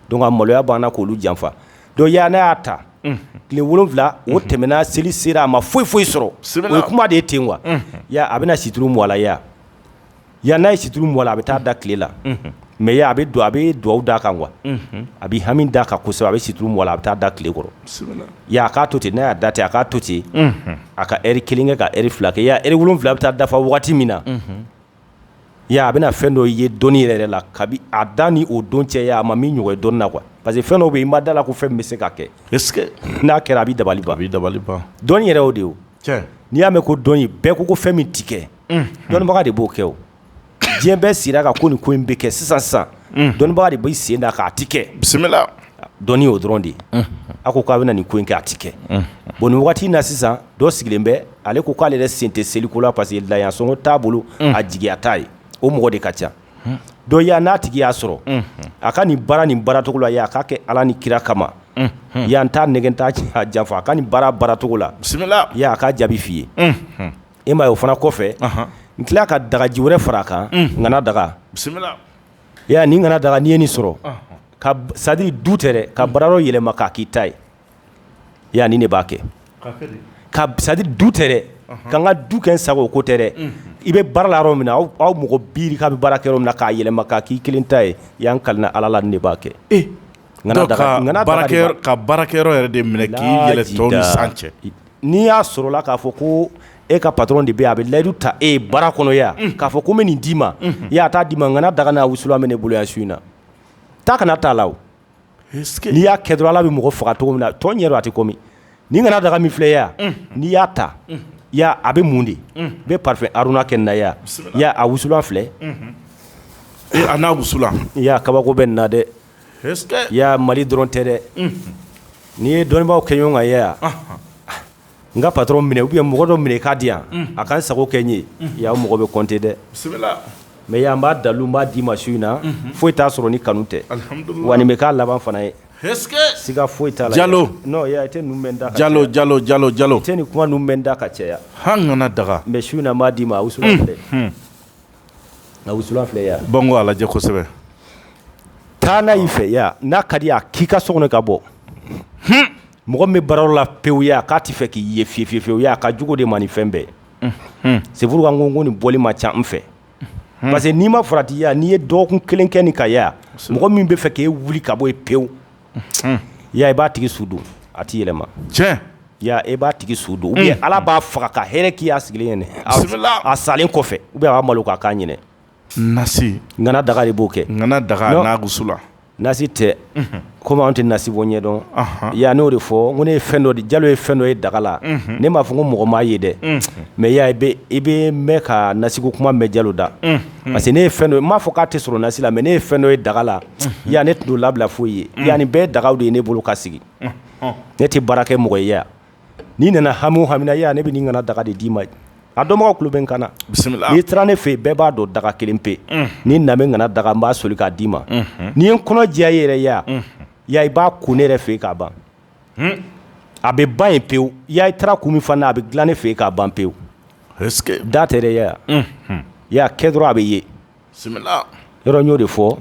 donc a maloya banna k'olu janfa donc ya n'a y'a ta tile 7 o tɛmɛna seli sera a ma foyi sɔrɔ o ye kuma de ye ten wa ya a bɛna situlu mu a la ya n'a ye situlu mu a la a bɛ taa da tile la mais ya a bɛ duwawu d'a kan quoi a bɛ hami d'a kan kosɛbɛ a bɛ situlu mu a la a bɛ taa da tile kɔrɔ ya a k'a to ten n'a y'a da ten a k'a to ten a ka heure 1 kɛ ka heure 2 kɛ ya heure 7 bɛ taa dafa wagati min na ya a bɛna fɛn dɔ ye dɔnni yɛrɛ la kabi a da ni o don cɛ ya a ma min ɲɔgɔn ye dɔnni na quoi parce que fɛn dɔw bɛ yen i ma da la ko fɛn min bɛ se ka kɛ n'a kɛra a bɛ dabali ban dɔnni yɛrɛ o de ye n'i y'a mɛn ko dɔnni bɛɛ ko fɛn min ti kɛ dɔnnibaga de b'o kɛ o diɲɛ bɛɛ sira kan ko nin ko in bɛ kɛ sisan dɔnnibaga de b'i sen da k'a ti kɛ bisimila dɔnni y'o dɔrɔn de ye a ko k'a bɛna nin ko in kɛ a ti kɛ bon nin wagati in na sisan dɔ sigilen bɛ ale ko k'ale yɛrɛ sen tɛ seliko la parce que layansɔngɔ t'a bolo a jigiya t'a ye o mɔgɔ de ka ca dɔ ya n'a tigi y'a sɔrɔ a ka nin baara cogo la ya a k'a kɛ ala ni kira kama ya n t'a nɛgɛn t'a janfa a ka nin baara cogo la ya a k'a jaabi f'i ye e ma ye o fana kɔfɛ n tila ka dagaji wɛrɛ fara a kan ŋana daga ya nin ŋana daga n'i ye nin sɔrɔ ka sadiri du tɛ dɛ ka bara dɔ yɛlɛma k'a k'i ta ye ya nin de b'a kɛ ka sadiri du tɛ dɛ ka n ka du kɛ n sago o ko tɛ dɛ i bɛ baara la yɔrɔ min na aw mɔgɔ biiri k'a bɛ baara kɛ yɔrɔ min na k'a yɛlɛma k'a k'i kelen ta ye y'an kalina ala la nin de b'a kɛ ka
baarakɛyɔrɔ yɛrɛ de minɛ k'i yɛlɛ tɔw ni san cɛ
n'i y'a sɔrɔla k'a fɔ ko e ka patron de bɛ yen a bɛ layidu ta e ye baara kɔnɔ ya k'a fɔ ko n bɛ nin d'i ma y'a t'a d'i ma ŋana daga n'a wusula bɛ ne bolo yan su in na taa kana t'a la o n'i y'a kɛ dɔrɔn ala bɛ mɔgɔ faga cogo min na tɔ ɲɛ don a tɛ komi ni ŋana daga min filɛ ya n'i y'a ta ya a bɛ mun de bɛ parfum Aruna kɛ nin na ya a wusulan filɛ
a n'a wusulan
ya kabako bɛ nin na dɛ ya Mali dɔrɔn tɛ dɛ n'i ye dɔnnibaaw kɛ ɲɔgɔn kan ya n ka patron minɛ ou bien mɔgɔ dɔ minɛ k'a di yan a ka n sago kɛ n ye ya o mɔgɔ bɛ compter dɛ mais ya n b'a dalu n b'a d'i ma su in na foyi t'a sɔrɔ ni kanu tɛ wa nin bɛ k'a laban fana ye siga foyi t'a la
Jalo
non ya ite ninnu bɛ n da
Jalo
ite nin kuma ninnu bɛ n da ka caya
han ŋana daga
mais su in na n b'a d'i ma a wusulan filɛ a wusulan filɛ ya
bon ko a lajɛ kosɛbɛ
taa n'a y'i fɛ ya n'a ka di a k'i ka so kɔnɔ ka bɔ mɔgɔ min bɛ baarayɔrɔ la pewu ya k'a tɛ fɛ k'i ye fiyewu ya a ka jugu de ma ni fɛn bɛɛ c'est pourquoi n ko nin bɔli ma ca n fɛ parce que n'i ma farati ya n'i ye dɔgɔkun 1 kɛ nin kan ya mɔgɔ min bɛ fɛ k'e wuli ka bɔ yen pewu ya i b'a tigi su don a t'i yɛlɛma
tiɲɛ
ya e b'a tigi su don ou bien ala b'a faga ka hɛrɛ k'i y'a sigilen ɲɛnɛ a salen kɔfɛ ou bien a b'a malo k'a k'a ɲɛnɛ
nasi
ŋana daga de b'o kɛ
ŋana daga n'a wusula
nasi tɛ komi anw tɛ nasi bɔ ɲɛdɔn ya n'o de fɔ n ko ne ye fɛn dɔ de Jalo ye fɛn dɔ ye daga la ne m'a fɔ n ko mɔgɔ m'a ye dɛ mais ya i bɛ mɛn ka nasiko kuma mɛn Jalo da parce que ne ye fɛn dɔ ye n m'a fɔ k'a tɛ sɔrɔ nasi la mais ne ye fɛn dɔ ye daga la ya ne tun t'o labila foyi ye ya nin bɛɛ ye dagaw de ye ne bolo ka sigi ne tɛ baara kɛ mɔgɔ ye ya n'i nana hami o hami na ya ne bɛ nin ŋana daga de d'i ma a dɔnbagaw tulo bɛ n kan na n'i taara ne fɛ yen bɛɛ b'a dɔn daga kelen pe n'i na bɛ ŋana daga n b'a soli k'a d'i ma n'i ye n kɔnɔ diya i yɛrɛ ya i b'a ko ne yɛrɛ fɛ yen k'a ban a bɛ ban yen pewu y'a taara kun min fana a bɛ dilan ne fɛ k'a ban pewu da tɛ dɛ y'a kɛ dɔrɔn a bɛ ye yɔrɔ n y'o de fɔ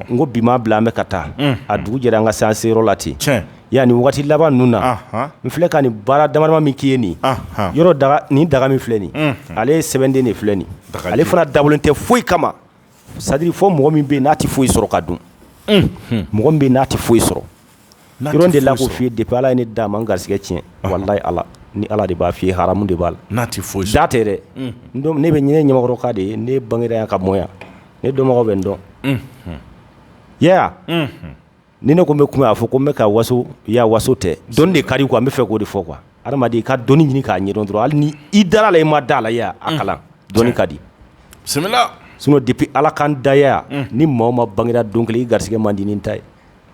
n ko bi ma bila an bɛ ka taa a dugu jɛra an ka se an seyɔrɔ la ten y'a nin waati laban ninnu na n filɛ ka nin baara damadama min k'i ye nin yɔrɔ nin daga min filɛ nin ale ye sɛbɛnden de filɛ nin ale fana dabɔlen tɛ foyi kama c'est-à-dire fɔ mɔgɔ min bɛ yen n'a tɛ foyi sɔrɔ ka dun mɔgɔ min bɛ yen n'a tɛ foyi sɔrɔ yɔrɔ de la k'o f'i ye depuis ala ye ne d'a ma n garisɛgɛ tiɲɛ walayi ala ni ala de b'a f'i ye haramu de b'a la n'a tɛ foyi sɔrɔ da tɛ dɛ ne bɛ ɲinɛ ɲamakɔrɔka de ye ne bangera yan ka mɔ yan ne dɔnbagaw bɛ n dɔn yeah ni ne ko n bɛ kuma a fɔ ko n bɛ ka waso ya waso tɛ dɔnni de ka di quoi n bɛ fɛ k'o de fɔ quoi adamaden i ka dɔnni ɲini k'a ɲɛdɔn dɔrɔn hali ni i dara la i ma da la ya a kalan dɔnni ka di bisimila sinon depuis ala kan daya ni maa o maa bangera don kelen i garisɛgɛ man di ni n ta ye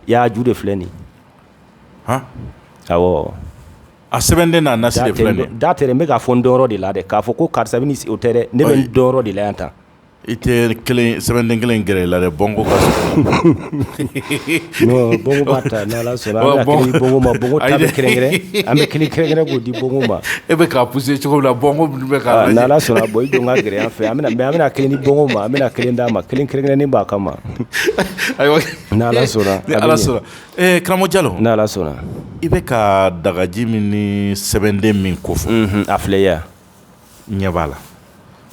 y'a ju de filɛ nin awɔ a sɛbɛnden n'a nasi de filɛ nin da tɛ dɛ n bɛ k'a fɔ n dɔnyɔrɔ de la dɛ k'a fɔ ko karisa bɛ nin o tɛ dɛ ne bɛ n dɔnyɔrɔ de la yan tan i tɛ sɛbɛnden kelen gɛrɛ i la dɛ bongo ka non bongo ma ta n'ala sɔnna an bɛ kelen bongo ma bongo ta bɛ kɛrɛnkɛrɛn an bɛ kelen kɛrɛnkɛrɛn k'o di bongo ma e bɛ k'a pousser cogo min na bongo bɛ k'a lajɛ n'ala sɔnna bon i don ka gɛrɛ an fɛ an bɛna kelen di bongo ma an bɛna kelen d'a ma kelen kɛrɛnkɛrɛnnen b'a kama ayiwa n'ala sɔnna ni ala sɔnna karamɔgɔ Jalo n'ala sɔnna i bɛ ka dagaji min ni sɛbɛnden min ko fɔ a filɛ yan ɲɛ b'a la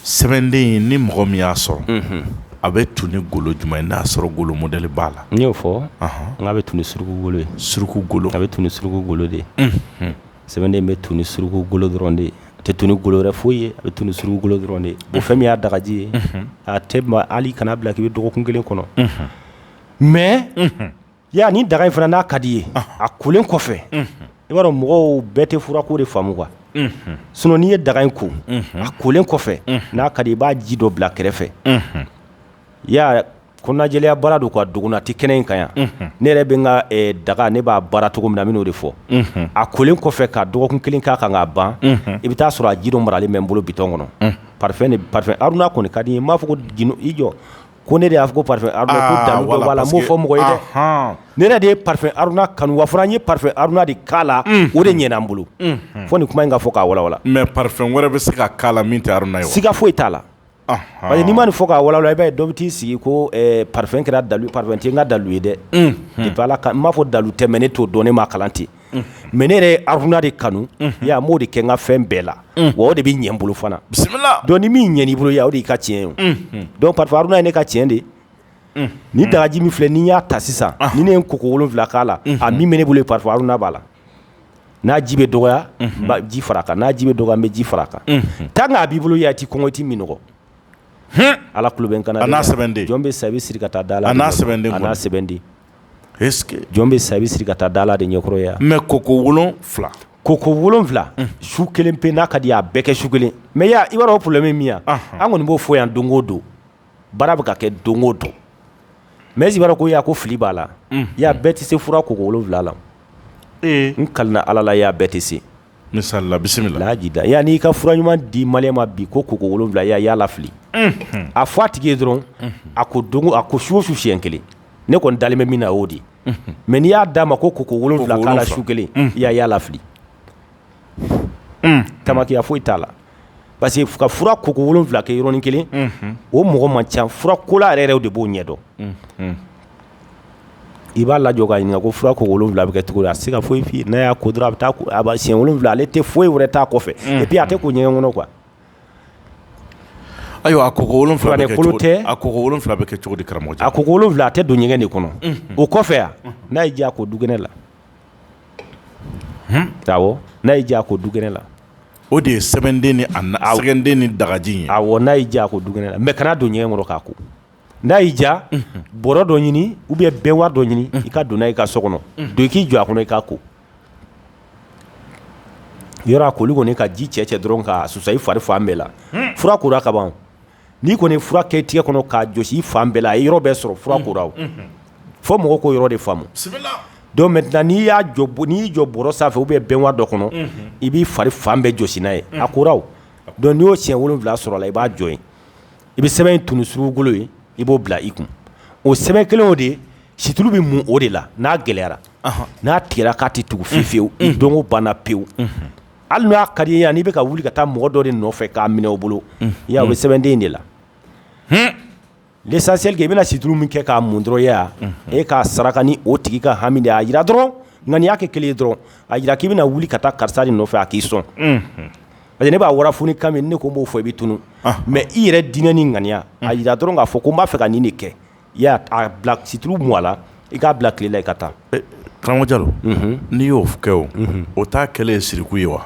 sɛbɛnden ni mɔgɔ min y'a sɔrɔ a bɛ tuni golo jumɛn n'a sɔrɔ golo modèle b'a la n y'o fɔ n k'a bɛ tuni suruku golo ye suruku golo a bɛ tuni suruku golo de sɛbɛnden bɛ tuni suruku golo dɔrɔn de a tɛ tuni golo wɛrɛ foyi ye a bɛ tuni suruku golo dɔrɔn de o fɛn min y'a dagaji ye a tɛ ma hali kana bila k'i bɛ dɔgɔkun kelen kɔnɔ mais ya ni daga in fana n'a ka di ye a kolen kɔfɛ i b'a dɔn mɔgɔw bɛɛ tɛ furako de faamu quoi sinon n'i ye daga in ko a kolen kɔfɛ n'a ka di i b'a ji dɔ bila kɛrɛfɛ ya kɔnɔnajɛlenya baara don quoi dogona tɛ kɛnɛ in kan yan ne yɛrɛ bɛ n ka daga ne b'a baara cogo min na n bɛ n'o de fɔ a kolen kɔfɛ ka dɔgɔkun kelen k'a kan k'a ban i bɛ taa sɔrɔ a ji dɔ maralen bɛ n bolo bitɔn kɔnɔ parfum Haruna kɔni ka di n ye n m'a fɔ ko i jɔ ko ne de y'a fɔ ko parfum Haruna ko dalu dɔ b'a la n m'o fɔ mɔgɔ ye dɛ ne yɛrɛ de ye parfum Haruna kanu wa fɔra n ye parfum Haruna de k'a la o de ɲɛna n bolo fo nin kuma in ka fɔ k'a walawala mais parfum wɛrɛ bɛ se ka k'a la min tɛ Haruna ye wa siga foyi t'a la parce que n'i ma nin fɔ k'a walawala i b'a ye dɔ bɛ t'i sigi ko parfum kɛra dalu parfum tɛ n ka dalu ye dɛ depuis ala ka n m'a fɔ dalu tɛ mais ne t'o dɔn ne m'a kalan ten mais ne yɛrɛ ye Haruna de kanu ya n m'o de kɛ n ka fɛn bɛɛ la wa o de bɛ ɲɛ n bolo fana bisimila donc ni min ɲɛn'i bolo ya o de y'i ka tiɲɛ ye donc parfum Haruna ye ne ka tiɲɛ de ni dagaji min filɛ ni y'a ta sisan ni ne ye koko 7 k'a la a min bɛ ne bolo ye parfum Haruna b'a la n'a ji bɛ dɔgɔya n bɛ ji fara a kan n'a ji bɛ dɔgɔya n bɛ ji fara a kan tant que a b'i bolo ya i t'i kɔngɔ i t'i minɔgɔ ala kulo bɛ n kana a n'a sɛbɛnden jɔn bɛ sa i bɛ siri ka taa da la a n'a sɛbɛnden a n'a sɛbɛnden est-ce que jɔn bɛ sa i bɛ siri ka taa da la de ɲɛkɔrɔ ya mais koko 7 koko 7 su kelen pe n'a ka di a bɛɛ kɛ su kelen mais ya i b'a dɔn o problème ye min ye an kɔni b'o fɔ yan don o don baara bɛ ka kɛ don o don mais i b'a dɔn ko ya ko fili b'a la ya bɛɛ tɛ se fura koko 7 la n kalina ala la ya bɛɛ tɛ se misali la bisimila lajida ya n'i ka fura ɲuman di maliyɛn ma bi ko koko 7 ya y'a lafili a fɔ a tigi ye dɔrɔn a ko don a ko su o su siɲɛ kelen ne kɔni dalen bɛ min na o de mais n'i y'a d'a ma ko koko 7 k'a la su kelen y'a lafili tamakiya foyi t'a la parce que ka fura koko 7 kɛ yɔrɔnin kelen o mɔgɔ man ca fura kola yɛrɛ de b'o ɲɛ dɔn i b'a lajɔ k'a ɲininka ko fura koko 7 bɛ kɛ cogo di a tɛ se ka foyi f'i ye n'a y'a ko dɔrɔn a bɛ taa a ba siɲɛ 7 ale tɛ foyi wɛrɛ t'a kɔfɛ et puis a tɛ ko ɲɛgɛn kɔnɔ quoi ayiwa a koko 7 bɛ kɛ cogo di a koko 7 bɛ kɛ cogo di karamɔgɔ a koko 7 a tɛ don ɲɛgɛn de kɔnɔ o kɔfɛ yan n'a y'i diya a ko dukɛnɛ la awɔ n'a y'i diya a ko dukɛnɛ la o de ye sɛbɛnden ni sɛgɛnden ni dagaji ye awɔ n'a y'i diya a ko dukɛnɛ la mais kana don ɲɛgɛn kɔnɔ k'a ko n'a y'i diya bɔrɔ dɔ ɲini ou bien bɛnwari dɔ ɲini i ka don n'a ye i ka so kɔnɔ don i k'i jɔ a kɔnɔ i k'a ko yɔrɔ a koli kɔni ka ji cɛ dɔrɔn ka susa i fari fan bɛɛ la fura kora ka ban n'i kɔni fura kɛ tigɛ kɔnɔ k'a jɔsi i fan bɛɛ la a ye yɔrɔ bɛɛ sɔrɔ fura kora o fo mɔgɔw k'o yɔrɔ de faamu donc maintenant n'i y'i jɔ bɔrɔ sanfɛ ou bien bɛnwari dɔ kɔnɔ i b'i fari fan bɛɛ jɔsi n'a ye a kora o donc n'i y'o siɲɛ 7 sɔrɔ a la i b'a jɔ yen i bɛ sɛbɛn in tunu suruku golo ye i b'o bila i kun o sɛbɛn kelen o de situlu bɛ mun o de la n'a gɛlɛyara n'a tigɛra k'a tɛ tugu fiyewu donko banna pewu hali n'a ka di ye n'i bɛ ka wuli ka taa mɔgɔ dɔ de nɔfɛ k'a minɛ o bolo i y'a o bɛ sɛbɛnden de la l'essentiel que i bɛna situru min kɛ k'a mun dɔrɔn e k'a saraka ni o tigi ka hami de a jira dɔrɔn nka n'i y'a kɛ kelen ye dɔrɔn a jira k'i bɛna wuli ka taa karisa de nɔfɛ a k'i sɔn parce que ne b'a wara foni kan min ne ko n b'o fɔ i bɛ tunu mais i yɛrɛ diinɛ ni ŋaniya a jira dɔrɔn k'a fɔ ko n b'a fɛ ka nin de kɛ i y'a bila situru mun a la i k'a bila tile la i ka taa
karamɔgɔ Jalo n'i y'o kɛ o t'a kɛlen ye siriku ye wa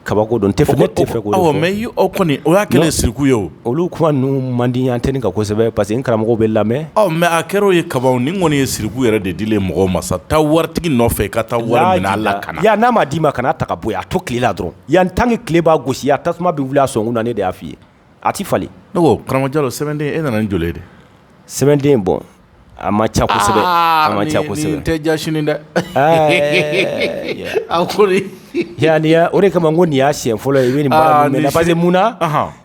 kabako don ne tɛ fɛ k'o
fɔ mais o kɔni o y'a kɛlen ye siriku ye o
olu kuma ninnu man di an tɛ nin kan kosɛbɛ parce que n karamɔgɔw bɛ lamɛn
mais a kɛra o ye kaban nin kɔni ye siriku yɛrɛ de dilen mɔgɔw ma sa taa waritigi nɔfɛ i ka taa wari minɛ a la ka na
ya n'a ma d'i ma kana ta ka bɔ yen a to tile la dɔrɔn yan tant que tile b'a gosi ya tasuma bɛ wuli a sɔnkun na ne de y'a f'i ye a ti falen
ne ko karamɔgɔ Jalo sɛbɛnden e nana ni joli ye de
sɛbɛnden bon a ma ca kosɛbɛ a ma ca kosɛbɛ
nin tɛ ja sini dɛ a ko
o de kama ko nin y'a siɲɛ fɔlɔ ye i bɛ nin baara min mɛn parce que mun na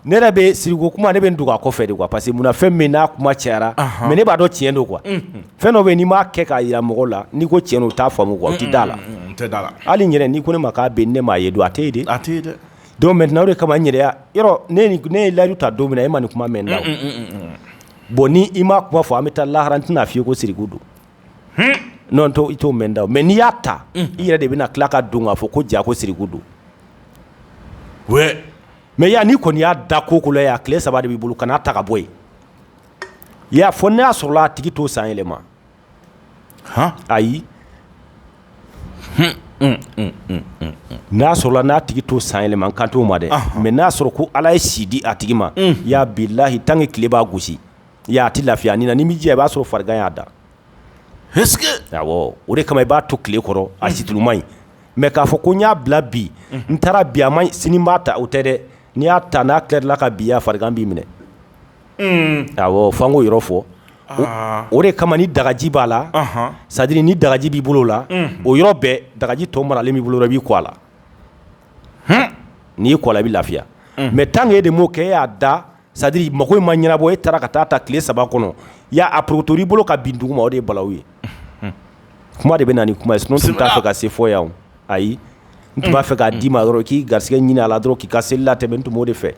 ne yɛrɛ bɛ siriko kuma ne bɛ n dogo a kɔfɛ de quoi parce que mun na fɛn min n'a kuma cayara mais ne b'a dɔn tiɲɛ don quoi fɛn dɔ bɛ yen n'i m'a kɛ k'a jira mɔgɔw la n'i ko tiɲɛ don u t'a faamu quoi u tɛ d'a la hali n yɛrɛ n'i ko ne ma k'a bɛ ne m'a ye don a tɛ ye de
a tɛ ye dɛ
donc maintenant o de kama n yɛrɛ yɔrɔ ne ye layidu ta don min na e ma nin kuma mɛn n da bon ni i m'a kuma fɔ an bɛ taa lahara n tɛna f'i ye ko siriku don non to i t'o mɛn da mais n'i y'a ta i yɛrɛ de bɛna tila ka don k'a fɔ ko ja ko siriku don mais n'i kɔni y'a da ko la yan tile 3 de b'i bolo kan'a ta ka bɔ yen i y'a fɔ ne y'a sɔrɔla a tigi t'o san yɛlɛma ayi n'a sɔrɔla n'a tigi t'o san yɛlɛma n kan t'o ma dɛ mais n'a sɔrɔ ko ala ye si di a tigi ma ya bilahi tant que tile b'a gosi a ti lafiya ni na ni mi jɛ i b'a sɔrɔ farigan y'a da
est-ce que
awɔ o de kama i b'a to tile kɔrɔ a situlu man ɲi mais k'a fɔ ko n y'a bila bi n taara bi a man ɲi sini n b'a ta o tɛ dɛ n'i y'a ta n'a tilala ka bi a farigan b'i minɛ awɔ f'an k'o yɔrɔ fɔ o de kama ni dagaji b'a la c'est à dire ni dagaji b'i bolo la o yɔrɔ bɛɛ dagaji tɔ maralen b'i bolo la i b'i kɔ a la n'i y'i kɔ a la i bɛ lafiya mais tant que e de m'o kɛ e y'a da c'est à dire mako in ma ɲɛnabɔ e taara ka taa ta tile 3 kɔnɔ a porokotori i bolo ka bin duguma o de ye balawu ye kuma de bɛ na ni kuma ye sinon n tun t'a fɛ ka se fɔ yan ayi n tun b'a fɛ k'a d'i ma dɔrɔn k'i garisɛgɛ ɲini a la dɔrɔn k'i ka seli latɛmɛ n tun b'o de fɛ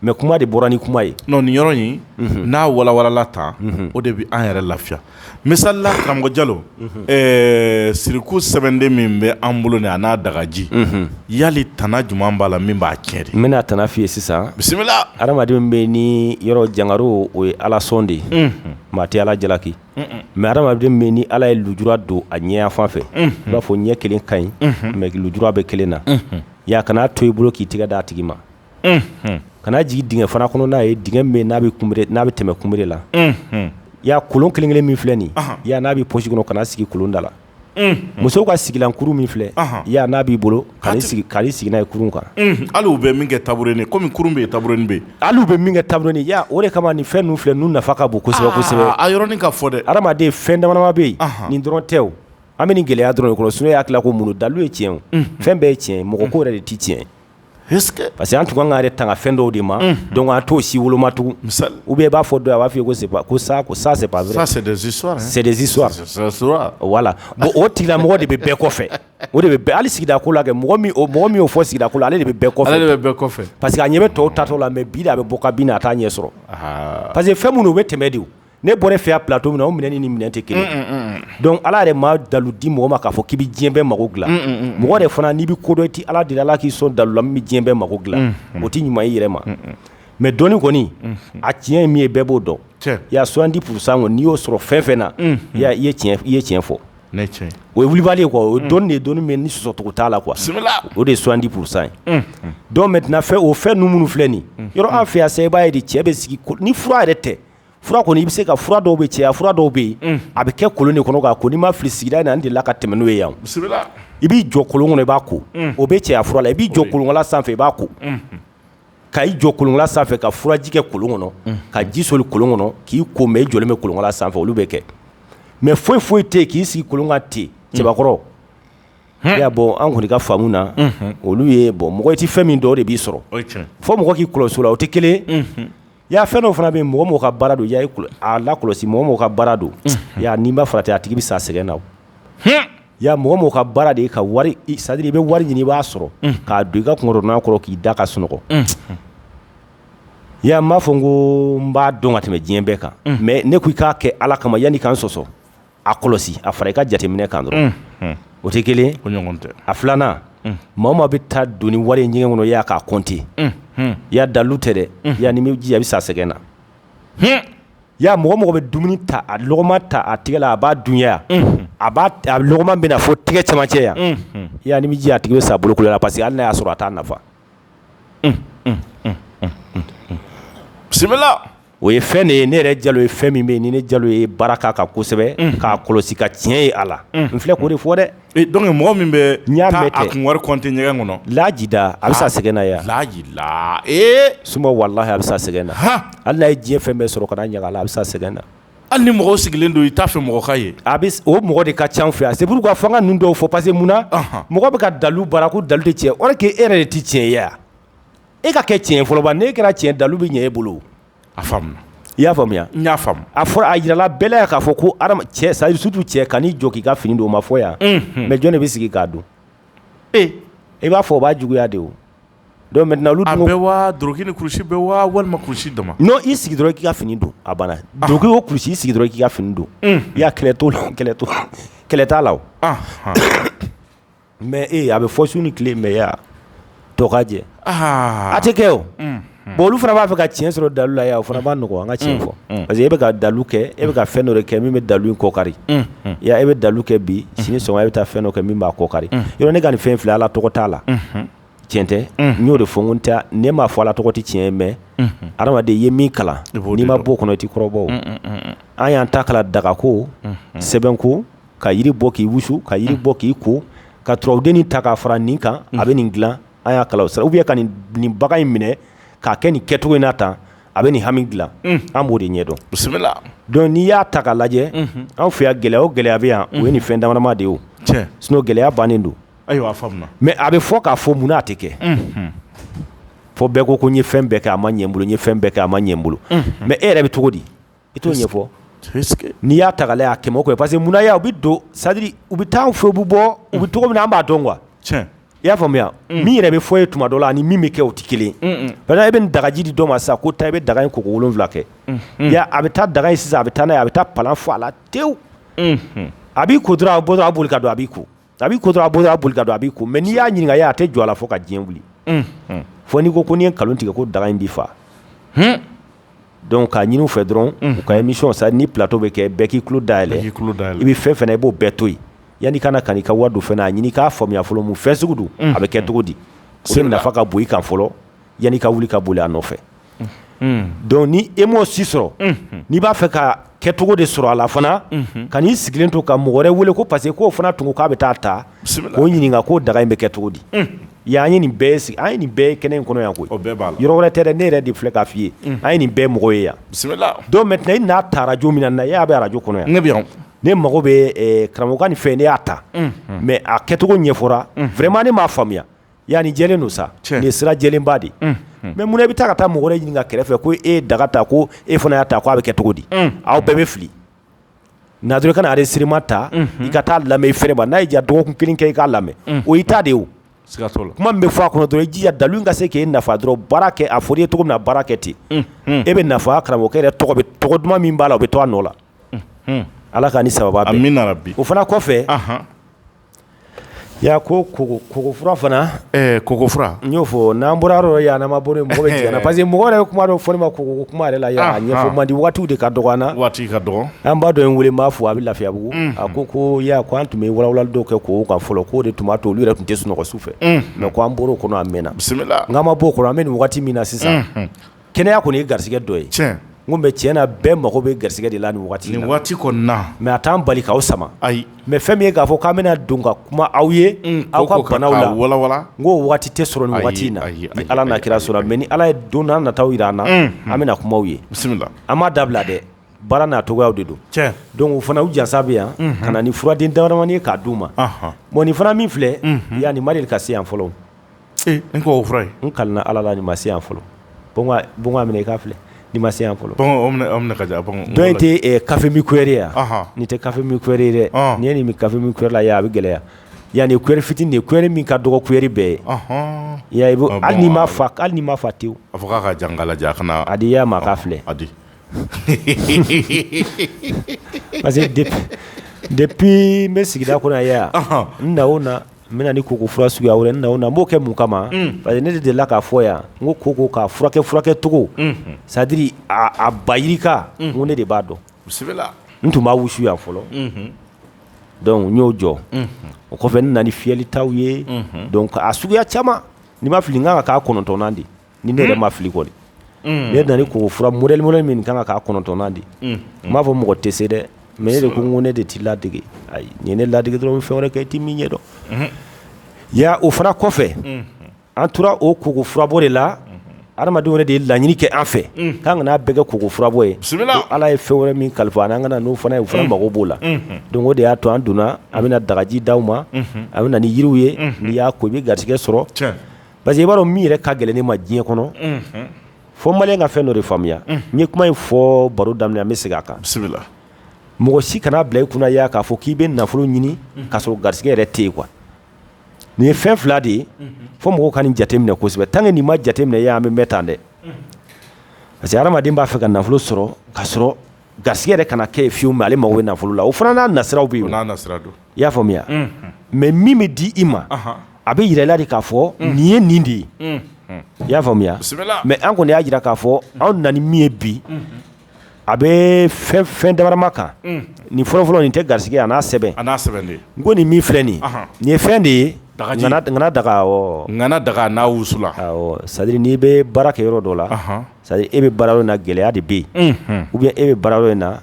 mais kuma de bɔra ni kuma ye
non nin yɔrɔ in n'a walawalala tan o de bɛ an yɛrɛ lafiya misali la karamɔgɔ Jalo siriku sɛbɛnden min bɛ an bolo nin a n'a dagaji yali tana jumɛn b'a la min b'a tiɲɛ de
n bɛna tana f'i ye sisan
bisimila
adamaden bɛ ni yɔrɔ jangaro o ye ala sɔn de ye maa tɛ ala jalaki mais adamaden bɛ ni ala ye lujura don a ɲɛ yan fan fɛ i b'a fɔ ɲɛ kelen ka ɲi mais lujura bɛ kelen na ya kana to i bolo k'i tɛgɛ d'a tigi ma kana jigi dingɛ fana kɔnɔ n'a ye dingɛ min n'a bɛ tɛmɛ kunbere la ya kolon kelen min filɛ nin ya n'a bɛ poche kɔnɔ kana sigi kolon da la musow ka sigilan kurun min filɛ ya n'a b'i bolo k'i sigi n'a ye kurun kan
hali u bɛ min kɛ taburenin komi kurun bɛ yen taburenin bɛ yen
hali u bɛ min kɛ taburenin ya o de kama nin fɛn ninnu filɛ ninnu nafa ka bon kosɛbɛ kosɛbɛ
a yɔrɔnin ka fɔ dɛ
adamaden fɛn dama bɛ yen nin dɔrɔn tɛ o an bɛ nin gɛlɛya dɔrɔn de kɔnɔ sinon e hakili ko mun dalu ye tiɲɛ o fɛn bɛɛ ye tiɲɛ mɔgɔ ko yɛrɛ de ti tiɲɛ parce que an tun kan ka yɛrɛ tanga fɛn dɔw de ma donc an t'o si woloma tugun ou bien i b'a fɔ dɔ a b'a fɔ ye ko ça c'est pas vrai
ça c'est des histoires
c'est des histoires voilà bon o tigilamɔgɔ de bɛ bɛɛ kɔfɛ o de bɛ hali sigida ko la kɛ mɔgɔ min y'o fɔ sigida ko la ale de bɛ bɛɛ kɔfɛ parce que a ɲɛ bɛ tɔw tatɔ la mais bi de a bɛ bɔ ka bin na a t'a ɲɛ sɔrɔ parce que fɛn minnu u bɛ tɛmɛ de o ne bɔra fɛ plateau min na o minɛ ni minɛ tɛ kelen donc ala yɛrɛ ma dalu di mɔgɔ ma k'a fɔ k'i bɛ diɲɛ bɛɛ mago dilan mɔgɔ de fana n'i bɛ ko dɔn i tɛ ala deli ala k'i sɔn dalu la min bɛ diɲɛ bɛɛ mago dilan o tɛ ɲuman i yɛrɛ ma mais dɔnni kɔni a tiɲɛ ye min ye bɛɛ b'o dɔn i y'a 70% n'i y'o sɔrɔ fɛn fɛn na i ye tiɲɛ fɔ o ye wulibali ye quoi o dɔnni de ye dɔnni min ni sɔsɔcogo t'a la quoi o de ye 70% ye donc maintenant o fɛn ninnu minnu filɛ nin yɔrɔ an fɛ yan sisan i b'a ye de cɛ bɛ sigi ni fura yɛrɛ tɛ fura kɔni i bɛ se ka fura dɔw bɛ cɛya fura dɔw bɛ yen a bɛ kɛ kolon de kɔnɔ k'a ko n'i ma fili sigida in na n delila ka tɛmɛ n'o ye yan i b'i jɔ kolon kɔnɔ i b'a ko o bɛ cɛya fura la i b'i jɔ kolonkala sanfɛ i b'a ko ka i jɔ kolonkala sanfɛ ka furaji kɛ kolon kɔnɔ ka ji soli kolon kɔnɔ k'i ko mais i jɔlen bɛ kolonkala sanfɛ olu bɛ kɛ mais foyi tɛ yen k'i sigi kolon kan ten cɛbakɔrɔ ya bon an kɔni ka faamu na olu ye bon mɔgɔ i tɛ fɛn min dɔn o de b'i sɔrɔ fo mɔgɔ k'i kɔlɔsi o la o tɛ kelen ya fɛn dɔw fana bɛ yen mɔgɔ ka baara don a la kɔlɔsi mɔgɔ ka baara don ya n'i ma farati a tigi bɛ sa sɛgɛn na ya mɔgɔ mɔgɔ ka baara de ka wari c'est-à-dire i bɛ wari ɲini i b'a sɔrɔ k'a don i ka kunkɔrɔnan kɔrɔ k'i da ka sunɔgɔ ya m'a fɔ n ko n b'a dɔn ka tɛmɛ diɲɛ bɛɛ kan mais ne ko i k'a kɛ Ala kama yanni k'an sɔsɔ a kɔlɔsi a fara i ka jateminɛ kan dɔrɔn o tɛ kelen ye a filanan maa o maa bɛ taa don ni wari ye ɲɛgɛn kɔnɔ y'a k'a compter ya dalu tɛ dɛ ya ni min jija i bɛ sa sɛgɛn na ya mɔgɔ mɔgɔ bɛ dumuni ta a lɔgɔma ta a tigɛ la a b'a dunya a lɔgɔma bɛ na fo tigɛ cɛmancɛ yan ya ni min jija a tigi bɛ sa bolokoli la parce que hali n'a y'a sɔrɔ a t'a nafa
bisimila
o ye fɛn de ye ne yɛrɛ Jalo ye fɛn min bɛ yen ni ne Jalo ye baara k'a kan kosɛbɛ k'a kɔlɔsi ka tiɲɛ ye a la n filɛ k'o de fɔ dɛ
donc mɔgɔ min bɛ taa a kun wari compter ɲɛgɛn kɔnɔ
laajida a bɛ sa sɛgɛn na ya
laajila
suma walahi a bɛ sa sɛgɛn na hali n'a ye diɲɛ fɛn bɛɛ sɔrɔ ka na ɲaga a la a bɛ sa sɛgɛn na
hali ni mɔgɔw sigilen don i t'a fɛ mɔgɔ ka ye
a bɛ o mɔgɔ de ka ca an fɛ yan c'est pourquoi fɔ an ka ninnu dɔw fɔ parce que munna mɔgɔ bɛ ka dalu baara ko dalu tɛ tiɲɛ or que e yɛrɛ de tɛ tiɲɛ ye yan e ka kɛ tiɲɛ fɔlɔ ba n'e kɛra tiɲɛ dalu bɛ ɲɛ e bolo
a faamuna
i y'a faamuya
n y'a faamu
a fɔra a yirala bɛɛ la k'a fɔ ko cɛ c'est à dire surtout cɛ kan'i jɔ k'i ka fini don o ma fɔ yan mais jɔn de bɛ sigi k'a don i b'a fɔ o b'a juguya de o donc maintenant olu
a bɛɛ wa doroki ni kurusi bɛɛ wa walima kurusi dama
non i sigi dɔrɔn k'i ka fini don a banna doroki o kurusi i sigi dɔrɔn k'i ka fini don i y'a kɛlɛ t'o la kɛlɛ t'a la o mais a bɛ fɔ su ni tile mais ya tɔ ka jɛ a tɛ kɛ o bon olu fana b'a fɛ ka tiɲɛ sɔrɔ dalu la ya o fana b'a nɔgɔ an ka tiɲɛ fɔ parce que e bɛ ka dalu kɛ e bɛ ka fɛn dɔ de kɛ min bɛ dalu in kɔkari ya e bɛ dalu kɛ bi sini sɔgɔma e bɛ taa fɛn dɔ kɛ min b'a kɔkari yɔrɔ ne ka nin fɛn filɛ Ala tɔgɔ t'a la tiɲɛ tɛ n y'o de fɔ n ko n tɛ ne m'a fɔ Ala tɔgɔ tɛ tiɲɛ ye mais adamaden i ye min kalan n'i ma bɔ o kɔnɔ i tɛ kɔrɔbɔ o an y'an ta kalan dagako sɛbɛnko ka yiri bɔ k'i wusu ka yiri bɔ k'i ko ka turabudennin ta k'a fara nin kan a bɛ nin dilan an y'a kalan o sira ou bien ka nin bagan in minɛ k'a kɛ nin kɛcogo in na tan a bɛ nin hami dilan an b'o de ɲɛdɔn
bisimila
donc n'i y'a ta k'a lajɛ an fɛ yan gɛlɛya o gɛlɛya bɛ yan o ye nin fɛn damadama de ye o sinon gɛlɛya bannen don
ayiwa a faamuna
mais a bɛ fɔ k'a fɔ munna a tɛ kɛ fɔ bɛɛ ko n ye fɛn bɛɛ kɛ a ma ɲɛ n bolo n ye fɛn bɛɛ kɛ a ma ɲɛ n bolo mais e yɛrɛ bɛ cogo di i t'o ɲɛfɔ n'i y'a ta k'a lajɛ a kɛmɛ o kɛmɛ parce que munna ya u bɛ don c'est à dire u bɛ taa an fɛ u bɛ bɔ u bɛ cogo min na an b'a dɔn quoi i y'a faamuya min yɛrɛ bɛ fɔ ye tuma dɔ la ani min bɛ kɛ o tɛ kelen par exemple e bɛ nin dagaji di dɔ ma sisan ko taa i bɛ daga in koko 7 kɛ ya a bɛ taa daga in sisan a bɛ taa n'a ye a bɛ taa palan fɔ a la tewu a b'i ko dɔrɔn a bɔ dɔrɔn a boli ka don a b'i ko a b'i ko dɔrɔn a bɔ dɔrɔn a boli ka don a b'i ko mais n'i y'a ɲininka a tɛ jɔ a la fo ka diɲɛ wuli fo n'i ko n'i ye nkalon tigɛ ko daga in b'i fa donc k'a ɲini u fɛ dɔrɔn u ka émission ça ni plateau bɛ kɛ bɛɛ k'i tulo dayɛlɛ i bɛ fɛn fɛn i b'o bɛɛ to yen yanni kana ka n'i ka wari don fɛn na a ɲini k'a faamuya fɔlɔ mun fɛn sugu don a bɛ kɛ cogo di o de nafa ka bon i kan fɔlɔ yanni ka wuli ka boli a nɔfɛ donc ni e m'o si sɔrɔ n'i b'a fɛ ka kɛcogo de sɔrɔ a la fana ka n'i sigilen to ka mɔgɔ wɛrɛ wele ko parce que k'o fana tun ko k'a bɛ taa ta k'o ɲininka k'o daga in bɛ kɛ cogo di ya an ye nin bɛɛ sigi an ye nin bɛɛ kɛnɛ in kɔnɔ yan koyi yɔrɔ wɛrɛ tɛ dɛ ne yɛrɛ de filɛ k'a f'i ye an ye nin bɛɛ mɔgɔ ye yan donc maintenant i n'a ta radio min na e y'a bɛ radio kɔnɔ yan ne mago bɛ karamɔgɔ nin fɛn ne y'a ta mais a kɛcogo ɲɛfɔra vraiment ne m'a faamuya ya nin jɛlen don sa nin ye sira jɛlenba de mais munna i bɛ taa ka taa mɔgɔ wɛrɛ ɲininka kɛrɛfɛ ko e ye daga ta ko e fana y'a ta ko a bɛ kɛ cogo di aw bɛɛ bɛ fili n'a dɔrɔn i ka na enregistrement ta i ka taa lamɛn i fɛrɛ ma n'a y'i diya dɔgɔkun 1 kɛ i k'a lamɛn o y'i ta de ye o kuma min bɛ fɔ a kɔnɔ dɔrɔn i jija dalu in ka se k'e nafa dɔrɔn baara kɛ a fɔr'i ye cogo min na baara kɛ ten e bɛ nafa karamɔgɔkɛ yɛrɛ tɔgɔ duman min b'a la o bɛ to a nɔ la Ala ka ni sababa bɛn
amina rabi
o fana kɔfɛ ya ko kokofura fana
kokofura
n y'o fɔ n'an bɔra yɔrɔ yan n'an ma bɔ mɔgɔ bɛ jigin na parce que mɔgɔ yɛrɛ kuma dɔ fɔ ne ma koko kuma yɛrɛ la ya a ɲɛfɔ man di waatiw de ka dɔgɔ an na
waati ka dɔgɔ
an b'a dɔn n wele n b'a fɔ a bɛ Lafiyabugu a ko ya ko an tun bɛ walawalali dɔw kɛ k'o kan fɔlɔ k'o de tun b'a to olu yɛrɛ tun tɛ sunɔgɔ su fɛ mais ko an bɔr'o kɔnɔ a mɛnna
bisimila
n k'an ma bɔ o kɔnɔ an bɛ nin waati min na sisan kɛnɛya kɔni ye garisɛgɛ dɔ ye n ko mais tiɲɛ na bɛɛ mago bɛ garisɛgɛ de la nin waati in na nin waati kɔni na mais a t'an bali k'aw sama ayi mais fɛn min ye k'a fɔ k'an bɛna don ka kuma aw ye aw ka banaw la walawala n k'o waati tɛ sɔrɔ nin waati in na ni Ala n'a kira sɔnna mais ni Ala ye don n'a nataw jira an na an bɛna kuma aw ye bisimila an m'a dabila dɛ baara n'a togoyaw de don donc o fana u jansa bɛ yan ka na ni furaden damadamani ye k'a d'u ma bon nin fana min filɛ ya nin ma deli ka se yan fɔlɔ n k'o fura ye n kalina Ala la nin ma se yan fɔlɔ bon ka minɛ i k'a filɛ ni ma se yan fɔlɔ.
Bon omne ka ja bon.
Dɔ in tɛ café mi kuɛri ya. Ni tɛ café mi kuɛri dɛ. Ni ye nin mi café mi kuɛri la ya a bɛ gɛlɛya. Yani kuɛri fitinin de kuɛri min ka dɔgɔ kuɛri bɛɛ ye. Ya hali ni ma fa tewu.
A fɔ k'a ka jangala ja kana.
A di ya ma k'a filɛ.
A di.
Parce que depuis n bɛ sigida kɔnɔ yan n na o na n bɛna ni koko fura suguya wɛrɛ n na o na n b'o kɛ mun kama parce que ne de delila k'a fɔ yan n ko koko k'a furakɛ cogo c'est à dire a bayirika n ko ne de b'a dɔn n tun b'a wusu yan fɔlɔ donc n y'o jɔ o kɔfɛ n nana ni fiyɛlitaw ye donc a suguya caman ni ma fili n kan ka k'a 9nan de ni ne yɛrɛ ma fili kɔni ne nana ni koko fura modèle min kan ka k'a 9nan de n m'a fɔ mɔgɔ tɛ se dɛ mais ne de ko n ko ne de t'i ladege ayi ni ne ladege dɔrɔn bɛ fɛn wɛrɛ kɛ i t'i min ɲɛ dɔn ya o fana kɔfɛ an tora o koko furabɔ de la adamadenw yɛrɛ de ye laɲini kɛ an fɛ k'an kana bɛɛ kɛ koko furabɔ ye ala ye fɛn wɛrɛ min kalifa an kana n'o fana ye o fana mago b'o la donc o de y'a to an donna an bɛna dagaji d'aw ma a bɛna ni yiriw ye n'i y'a ko i bɛ garisɛgɛ sɔrɔ parce que i b'a dɔn min yɛrɛ ka gɛlɛn ne ma diɲɛ kɔnɔ fo maliyɛn ka fɛn dɔ de faamuya n ye kuma in fɔ baro daminɛ an bɛ segin a kan mɔgɔ si kana bila i kunna ya k'a fɔ k'i bɛ nafolo ɲini k'a sɔrɔ garisɛgɛ yɛrɛ tɛ yen quoi nin ye fɛn fila de ye fo mɔgɔw ka nin jateminɛ kosɛbɛ tant que nin ma jateminɛ yan an bɛ mɛn tan dɛ parce que hadamaden b'a fɛ ka nafolo sɔrɔ k'a sɔrɔ garisɛgɛ yɛrɛ kana kɛ fiyewu mais ale mago bɛ nafolo la o fana n'a nasiraw bɛ yen i y'a faamuya mais min bɛ di i ma a bɛ yira i la de k'a fɔ nin ye nin de ye i y'a faamuya mais an kɔni y'a jira k'a fɔ anw nana ni min ye bi a bɛ fɛn dabarama kan nin fɔlɔfɔlɔ nin tɛ garisɛgɛ a n'a sɛbɛn de n ko nin min filɛ nin ye fɛn de ye ngana daga n'a wusula c'est à dire n'i bɛ baara kɛ yɔrɔ dɔ la c'est à dire e bɛ baara yɔrɔ in na gɛlɛya de bɛ yen ou bien e bɛ baara yɔrɔ in na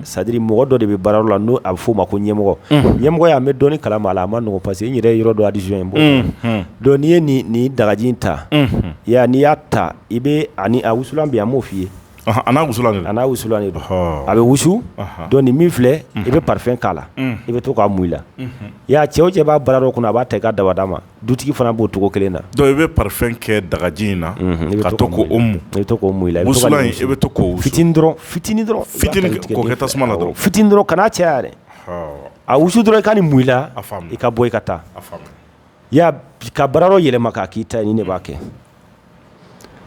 c'est à dire mɔgɔ dɔ de bɛ baara yɔrɔ la n'o a bɛ f'o ma ko ɲɛmɔgɔ ɲɛmɔgɔya an bɛ dɔɔnin kalama a la a ma nɔgɔn parce que n yɛrɛ ye yɔrɔ dɔ addition ye n b'o donc n'i ye nin dagaji in ta n'i y'a ta i bɛ ani a wusulan bɛ yen an m'o f'i ye a n'a wusulan de don a bɛ wusu donc nin min filɛ i bɛ parfum k'a la i bɛ to k'a mun i la y'a cɛ o cɛ b'a baara dɔ kɔnɔ a b'a ta i ka dabada ma dutigi fana b'o cogo kelen na
donc i bɛ parfum kɛ dagaji in na ka to k'o mun
i bɛ to k'o mun i la
wusulan in i bɛ to k'o wusu
fitinin dɔrɔn
k'o kɛ tasuma la dɔrɔn
fitinin dɔrɔn kana caya dɛ a wusu dɔrɔn i ka nin mun i la i ka bɔ i ka taa y'a ka baara dɔ yɛlɛma k'a k'i ta ye nin de b'a kɛ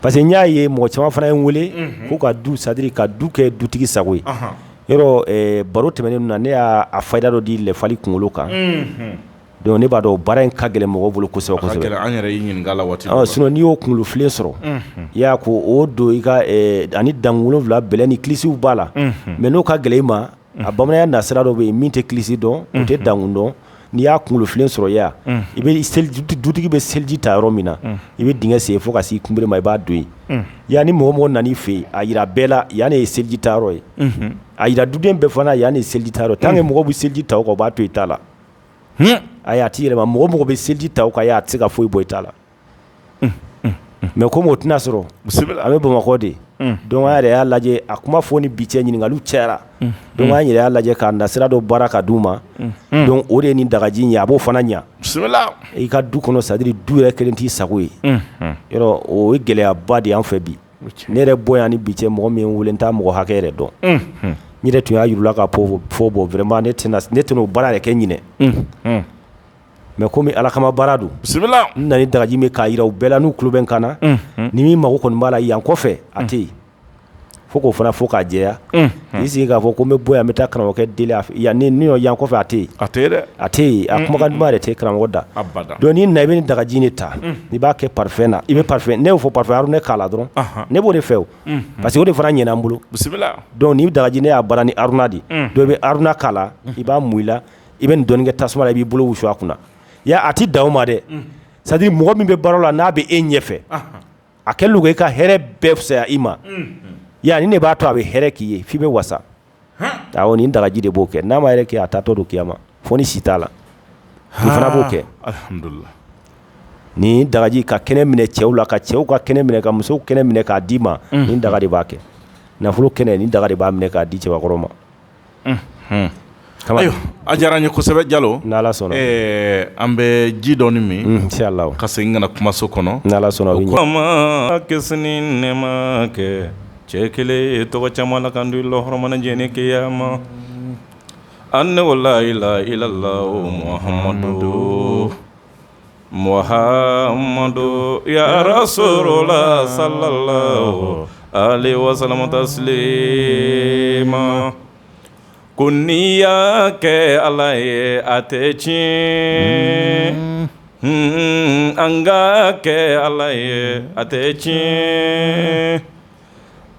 parce que n y'a ye mɔgɔ caman fana ye n wele ko ka du c'est à dire ka du kɛ dutigi sago ye yɔrɔ baro tɛmɛnen na ne y'a fayida dɔ di lɛfali kunkolo kan donc ne b'a dɔn baara in ka gɛlɛn mɔgɔw bolo kosɛbɛ kosɛbɛ
an yɛrɛ y'i ɲininka la waati
sinon n'i y'o kunkolo filen sɔrɔ i y'a ko o don i ka ani dan 7 bɛlɛ ni kilisiw b'a la mais n'o ka gɛlɛn i ma a bamananya nasira dɔ bɛ yen min tɛ kilisi dɔn o tɛ dankun dɔn n'i y'a kunkolo filen sɔrɔ yan i bɛ dutigi bɛ seliji ta yɔrɔ min na i bɛ dingɛ sen fo ka s'i kunbere ma i b'a don yen yan ni mɔgɔ mɔgɔ nan'i fɛ yen a yira bɛɛ la yan de ye seliji ta yɔrɔ ye a yira duden bɛɛ fana yan de ye seliji ta yɔrɔ tant que mɔgɔw bɛ seliji ta o kan o b'a to i ta la ayi a t'i yɛlɛma mɔgɔ mɔgɔ bɛ seliji ta o kan a tɛ se ka foyi bɔ i ta la mais comme o tɛna sɔrɔ an bɛ Bamakɔ de donc an yɛrɛ y'a lajɛ a kuma fɔ ni bi cɛ ɲininkaliw cayara donc an yɛrɛ y'a lajɛ ka nasira dɔ baara ka d'u ma donc o de ye nin dagaji in ye a b'o fana ɲa i ka du kɔnɔ c'est à dire du yɛrɛ kelen t'i sago ye yɔrɔ o ye gɛlɛyaba de y'an fɛ bi ne yɛrɛ bɔ yan ni bi cɛ mɔgɔ min wele n t'a mɔgɔ hakɛ yɛrɛ dɔn n yɛrɛ tun y'a yir'u ka fɔ bɔ vraiment ne tɛna o baara yɛrɛ kɛ ɲinɛ mais komi ala kama baara don n nana ni dagaji min k'a yira u bɛɛ la n'u tulo bɛ n kan na ni min mago kɔni b'a la yan kɔfɛ a tɛ yen fo k'o fana fo k'a jɛya k'i sigi k'a fɔ ko n bɛ bɔ yan n bɛ taa karamɔgɔkɛ deli yan kɔfɛ a tɛ yen a tɛ yen a kumakan duman yɛrɛ tɛ karamɔgɔ da donc n'i na i bɛ ni dagaji de ta i b'a kɛ parfum na i bɛ parfum ne y'o fɔ parfum haruna k'a la dɔrɔn ne b'o de fɛ o parce que o de fana ɲɛna n bolo donc ni dagaji ne y'a baara ni haruna de donc i bɛ haruna k'a la i b'a mun i la i bɛ nin dɔɔnin kɛ tasuma la i b'i bolo wusu a kunna a ti dan o ma dɛ c'est à dire mɔgɔ min bɛ baara la n'a bɛ e ɲɛfɛ a kɛlen don i ka hɛrɛ bɛɛ fisaya i ma ni ne b'a to a bɛ hɛrɛ k'i ye f'i bɛ wasa awɔ nin dagaji de b'o kɛ n'a ma hɛrɛ kɛ a taatɔ don kiyama fo ni si t'a la i fana b'o kɛ
alhamdulillah
nin dagaji ka kɛnɛ minɛ cɛw la ka cɛw ka kɛnɛ minɛ ka musow kɛnɛ minɛ k'a d'i ma nin daga de b'a kɛ nafolo kɛnɛ nin daga de b'a minɛ k'a di cɛbakɔrɔ ma
ayo a diyara n ye kosɛbɛ Jalo
n'ala sɔnna
an bɛ ji dɔɔni min
inshallah
ka segin ka na kumaso kɔnɔ
n'ala sɔnna
o kuma kɛsini nɛma kɛ
cɛ kelen tɔgɔ caman la kan du lahɔrɔmana jɛni kiyama anna la ilaha illallah muhammadu ya rasulullah sallallahu alaihi wasallam taslima ko n'i y'a kɛ Ala ye a tɛ tiɲɛ an ka kɛ Ala ye a tɛ tiɲɛ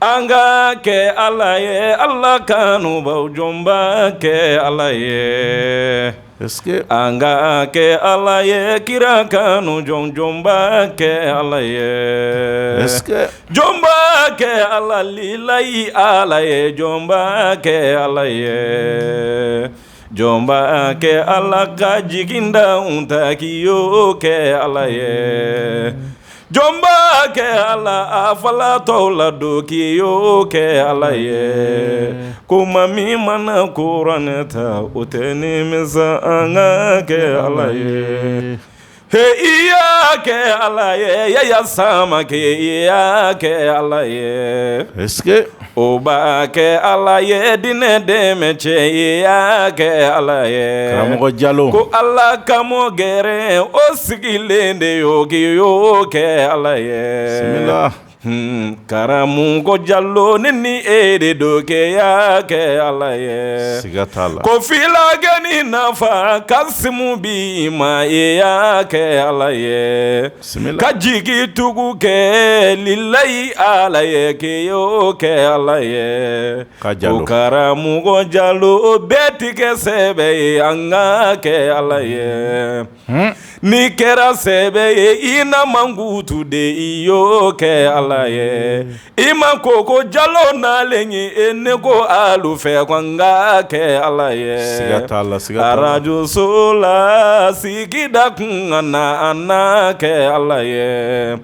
an ka kɛ Ala ye Ala kanubaw jɔnba kɛ Ala ye an ka kɛ Ala ye kira kanu jɔnba kɛ Ala ye jɔnba kɛ Ala lilayi Ala ye jɔnba kɛ Ala ye jɔnba kɛ Ala ka jiginda ta k'i y'o kɛ Ala ye jɔnba kɛ Ala a falatɔw la don k'i y'o kɛ Ala ye ko maa min mana kuranɛ ta o tɛ nimisa an ka kɛ Ala ye he i y'a kɛ Ala ye yaya sama kɛ i y'a kɛ Ala ye o b'a kɛ Ala ye dinɛ dɛmɛ cɛ i y'a kɛ Ala ye
karamɔgɔ Jalo
ko Ala kamo gɛrɛ o sigilen de y'o k'i y'o kɛ Ala ye karamɔgɔ Jalo ni e de do kɛ y'a kɛ Ala ye
siga t'a la
ko filakɛ ni nafa Kasimu bi ma e y'a kɛ Ala ye ka jigi tugu kɛ lilayi Ala ye k'i y'o kɛ Ala ye ko karamɔgɔ Jalo bɛɛ ti kɛ sɛbɛ ye an ka kɛ Ala ye ni kɛra sɛbɛ ye i na mankutu de i y'o kɛ Ala ye i ma ko Jalo nalen ye e ne ko alu fɛ ko an ka kɛ Ala ye arajo so la sigida kun an na kɛ Ala ye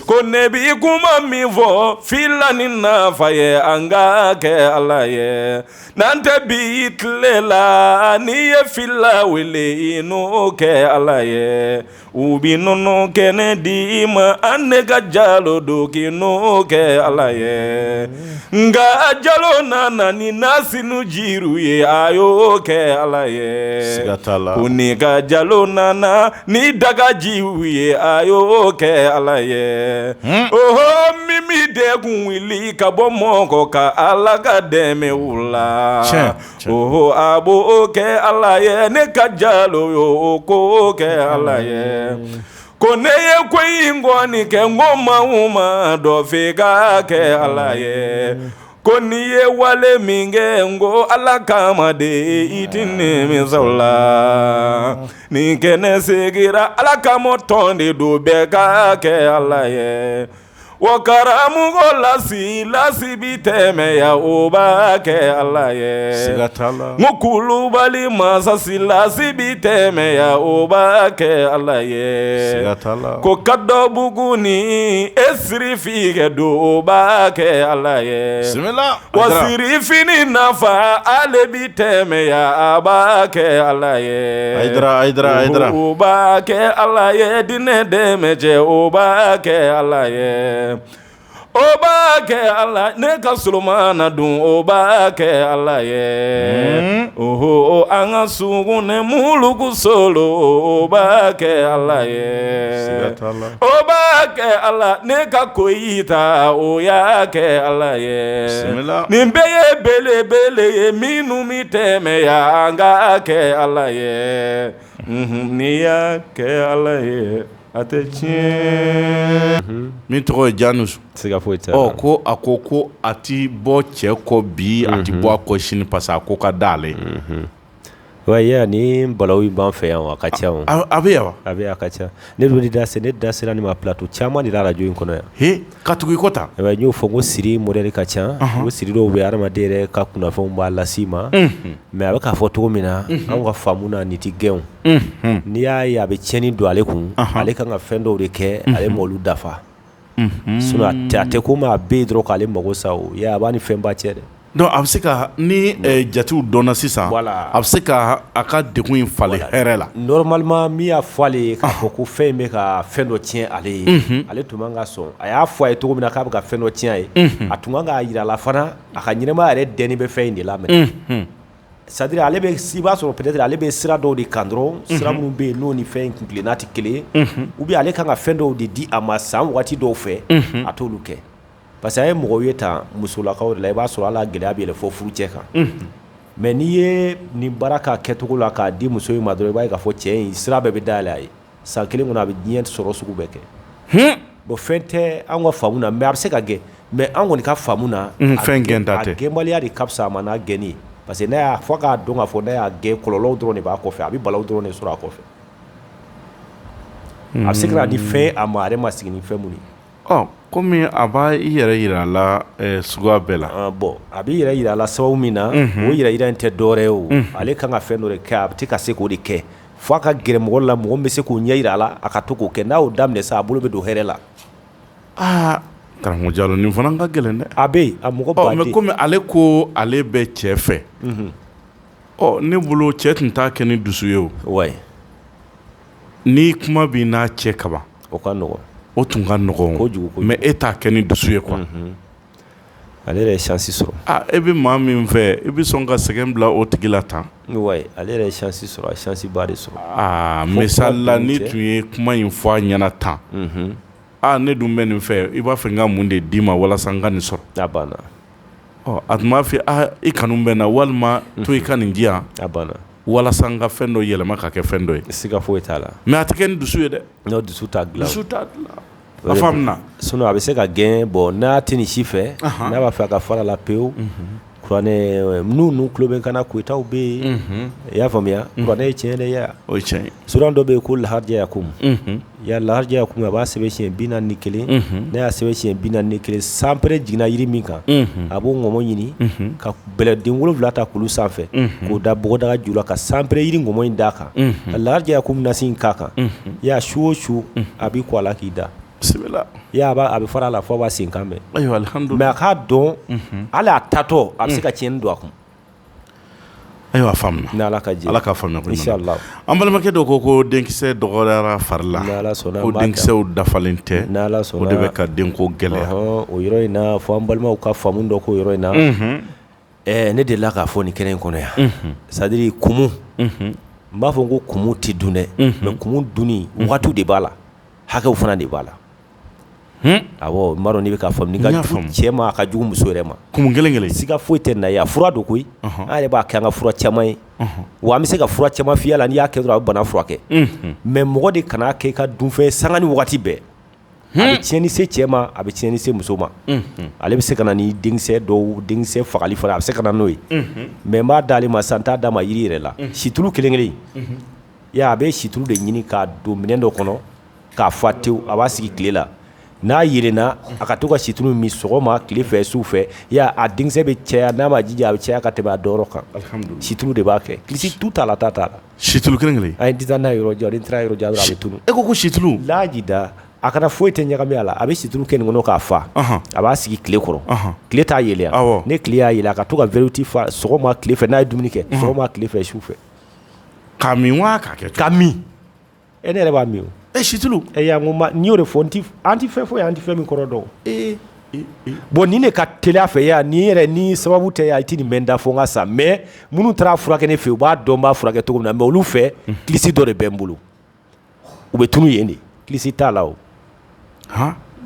ko ne bi kuma min fɔ fila ni nafa ye an ka kɛ Ala ye n'an tɛ bi tile la n'i ye fila wele i n'o kɛ Ala ye u bi nɔnɔ kɛnɛ di ma an ne ka Jalo do k'i n'o kɛ Ala ye nka Jalo nana ni nasinu jiru ye a y'o kɛ Ala ye ko ni ka Jalo nana ni dagajiw ye a y'o kɛ Ala ye oho mimi degun wili ka bɔ mɔgɔ ka Ala ka dɛmɛ u la oho a b'o kɛ Ala ye ne ka Jalo y'o ko kɛ Ala ye ko ne ye ko in kɔni kɛ n ko maa ma dɔ f'i ka kɛ Ala ye ko n'i ye wale min kɛ n ko Ala kama de i ti nimisa o la ni kɛnɛ segira Ala kama tɔn de do bɛɛ ka kɛ Ala ye wa karamɔgɔ lasi bi tɛmɛ ya o b'a kɛ Ala ye n ko Kulubali masa lasi bi tɛmɛ ya o b'a kɛ Ala ye ko Kadabugu ni e sirifi kɛ do o b'a kɛ Ala ye wa sirifini nafa ale bi tɛmɛ ya a b'a kɛ Ala ye
Aidara
o b'a kɛ Ala ye dinɛ dɛmɛ cɛ o b'a kɛ Ala ye o b'a kɛ Ala ne ka Solomana dun o b'a kɛ Ala ye oho an ka sugunɛ muluku solo o b'a kɛ Ala ye o b'a kɛ Ala ne ka Koyita o y'a kɛ Ala ye nin bɛɛ ye belebele ye minnu mi tɛmɛ ya an ka kɛ Ala ye n'i y'a kɛ Ala ye a tɛ tiɲɛ
min tɔgɔ ye Janus ko a ko a ti bɔ cɛ kɔ bi a ti bɔ a kɔ sini parce que a ko ka d'ale
ouais ni balawu b'an fɛ yan a ka ca o
a bɛ yan wa
a bɛ a ka ca ne dun ne da sera ni ma plateau caman de la radio in kɔnɔ yan
he ka tugu i kɔ tan
n y'o fɔ ko Siri modèle ka ca ko Siri dɔw bɛ adamaden yɛrɛ ka kunnafɛnw b'a lasi ma mais a bɛ k'a fɔ cogo min na anw ka faamu na nin ti gɛnw n'i y'a ye a bɛ tiɲɛni don ale kun ale kan ka fɛn dɔw de kɛ ale m'olu dafa sinon a tɛ ko maa bɛ yen dɔrɔn k'ale mago sa o a b'a ni fɛnba cɛ dɛ
donc a bɛ se ka ni jatiw dɔnna sisan a bɛ se ka a ka degun in falen hɛrɛ la
normalement min y'a fɔ ale ye k'a fɔ ko fɛn in bɛ ka fɛn dɔ tiɲɛ ale ye ale tun man ka sɔn a y'a fɔ a ye cogo min na k'a bɛ ka fɛn dɔ tiɲɛ a ye a tun kan k'a yira a la fana a ka ɲɛnɛmaya yɛrɛ dɛnni bɛ fɛn in de la mɛ c'est à dire ale bɛ i b'a sɔrɔ peut-être ale bɛ sira dɔw de kan dɔrɔn sira minnu bɛ yen n'o ni fɛn in kuntilenna tɛ kelen ye ou bien ale kan ka fɛn dɔw de di a ma san waati dɔw fɛ a t'olu kɛ parce que a ye mɔgɔw ye tan musolakaw de la i b'a sɔrɔ ala gɛlɛya bɛ yɛlɛ fɔ furucɛ kan mais n'i ye nin baara k'a kɛcogo la k'a di muso in ma dɔrɔn i b'a ye k'a fɔ cɛ in sira bɛɛ bɛ dayɛlɛ a ye san kelen kɔnɔ a bɛ diɲɛ sɔrɔ sugu bɛɛ kɛ bon fɛn tɛ an ka faamu na mais a bɛ se ka gɛn mais an kɔni ka faamu na
fɛn gɛnta tɛ
a gɛnbaliya de ka fisa a ma n'a gɛnni ye parce que n'a y'a fɔ k'a dɔn k'a fɔ n'a y'a gɛn kɔlɔlɔw dɔrɔn de b'a kɔfɛ a bɛ balaw dɔrɔn de sɔrɔ a kɔfɛ a bɛ se ka na di fɛn a ma a yɛrɛ ma sigi ni fɛn mun ye
komi a b'a i yɛrɛ yira a la suguya bɛɛ la
bon a b'i yɛrɛ yira a la sababu min na o yɛrɛ yira in tɛ dɔwɛrɛ ye o ale kan ka fɛn dɔ de kɛ a bɛ se ka se k'o de kɛ fo a ka gɛrɛ mɔgɔ la mɔgɔ min bɛ se k'o ɲɛ yira a la a ka to k'o kɛ n'a y'o daminɛ sa a bolo bɛ don hɛrɛ la
karamɔgɔ Jalo nin fana ka gɛlɛn dɛ
a bɛ yen a mɔgɔ baden
mais komi ale ko ale bɛ cɛ fɛ ne bolo cɛ tun t'a kɛ ni dusu ye o ni kuma b'i n'a cɛ kaban
o ka nɔgɔn
o tun ka nɔgɔn
kojugu
mais e t'a kɛ ni dusu ye quoi
ale yɛrɛ ye chance sɔrɔ
e bɛ maa min fɛ i bɛ sɔn ka sɛgɛn bila o tigi la tan
ale yɛrɛ ye chance sɔrɔ a ye chance ba de sɔrɔ
misali la ni tun ye kuma in fɔ a ɲɛna tan ne dun bɛ nin fɛ i b'a fɛ n ka mun de d'i ma walasa n ka nin sɔrɔ
a banna
a tun b'a fɛ i kanu bɛ na walima to i ka nin di yan
a banna
walasa n ka fɛn dɔ yɛlɛma ka kɛ fɛn dɔ ye
siga foyi t'a la
mais a tɛ kɛ ni dusu ye dɛ
dusu t'a dilan
a faamuna
sinon a bɛ se ka gɛn bon n'a tɛ nin si fɛ n'a b'a fɛ a ka fara la pewu kuranɛ n'u tulo bɛ kana koyitaw bɛ yen i y'a faamuya kuranɛ ye tiɲɛ dɛ ya
o ye tiɲɛ ye
suran dɔ bɛ yen ko laharja yakum ya laharja yakum a b'a sɛbɛn siɲɛ 41 n'a y'a sɛbɛn siɲɛ 41 sanpɛrɛ jiginna yiri min kan a b'o ŋɔmɔ ɲini ka bɛlɛden 7 ta kulu sanfɛ k'o da bɔgɔdaga ju la ka sanpɛrɛ yiri ŋɔmɔ in d'a kan ka laharja yakum nasi in k'a kan ya su o su a b'i kɔ a la k'i da a bɛ fara a la fo a b'a sen kan mɛn mais a k'a dɔn hali a tatɔ a bɛ se ka tiɲɛni don a kun
ayiwa a faamuna
ni Ala ka jɛ
Ala k'a faamuya ko
inchallah
an balimakɛ dɔ ko denkisɛ dɔgɔyara fari la ko denkisɛw dafalen tɛ o de bɛ ka denko gɛlɛya
o yɔrɔ in na fo an balimaw ka faamu dɔ k'o yɔrɔ in na ne delila k'a fɔ nin kɛnɛ in kɔnɔ yan c'est à dire kumu n b'a fɔ ko kumu tɛ dun dɛ mais kumu dunni wagatiw de b'a la hakɛw fana de b'a la awɔ n b'a dɔn n'i bɛ k'a faamu ni ka jugu cɛ ma a ka jugu muso yɛrɛ ma
kumu kelen
siga foyi tɛ na ye a fura don koyi an yɛrɛ b'a kɛ an ka fura caman ye wa an bɛ se ka fura caman f'i la n'i y'a kɛ dɔrɔn a bɛ bana furakɛ mais mɔgɔ de kan'a kɛ i ka dunfɛn sanga ni wagati bɛɛ a bɛ tiɲɛni se cɛ ma a bɛ tiɲɛni se muso ma ale bɛ se ka na ni denkisɛ fagali fana a bɛ se ka na n'o ye mais n b'a d'ale ma sisan n t'a d'a ma yiri yɛrɛ la situlu kelen a bɛ situlu de ɲini k'a don minɛn dɔ kɔnɔ k'a fa tewu a b'a sigi tile la n'a yelenna a ka to ka situlu min sɔgɔma tile fɛ su fɛ a denkisɛ bɛ caya n'a ma jija a bɛ caya ka tɛmɛ a dɔyɔrɔ kan situlu de b'a kɛ kilisi tu t'a la t'a la
situlu kelen
a ye disa n'a yɔrɔ jan ni taara yɔrɔ jan dɔrɔn a bɛ tunu
e ko situlu
laajida a kana foyi tɛ ɲagami a la a bɛ situlu kɛ nin kɔnɔ k'a fa a b'a sigi tile kɔrɔ tile t'a yelen ne tile y'a yelen a ka to ka veriti fa sɔgɔma tile fɛ n'a ye dumuni kɛ sɔgɔma tile fɛ su fɛ
k'a min wa k'a kɛ
k'a min ne yɛrɛ b'a min o
situlu
yan ko n'i y'o de fɔ an ti fɛn foyi an ti fɛn min kɔrɔ dɔn bon nin de ka teliya fɛ yan ni sababu tɛ yan i ti nin bɛ n da fɔ n ka sa mais minnu taara furakɛ ne fɛ u b'a dɔn n b'a furakɛ cogo min na mais olu fɛ kilisi dɔ de bɛ n bolo u bɛ tunu yen de kilisi t'a la o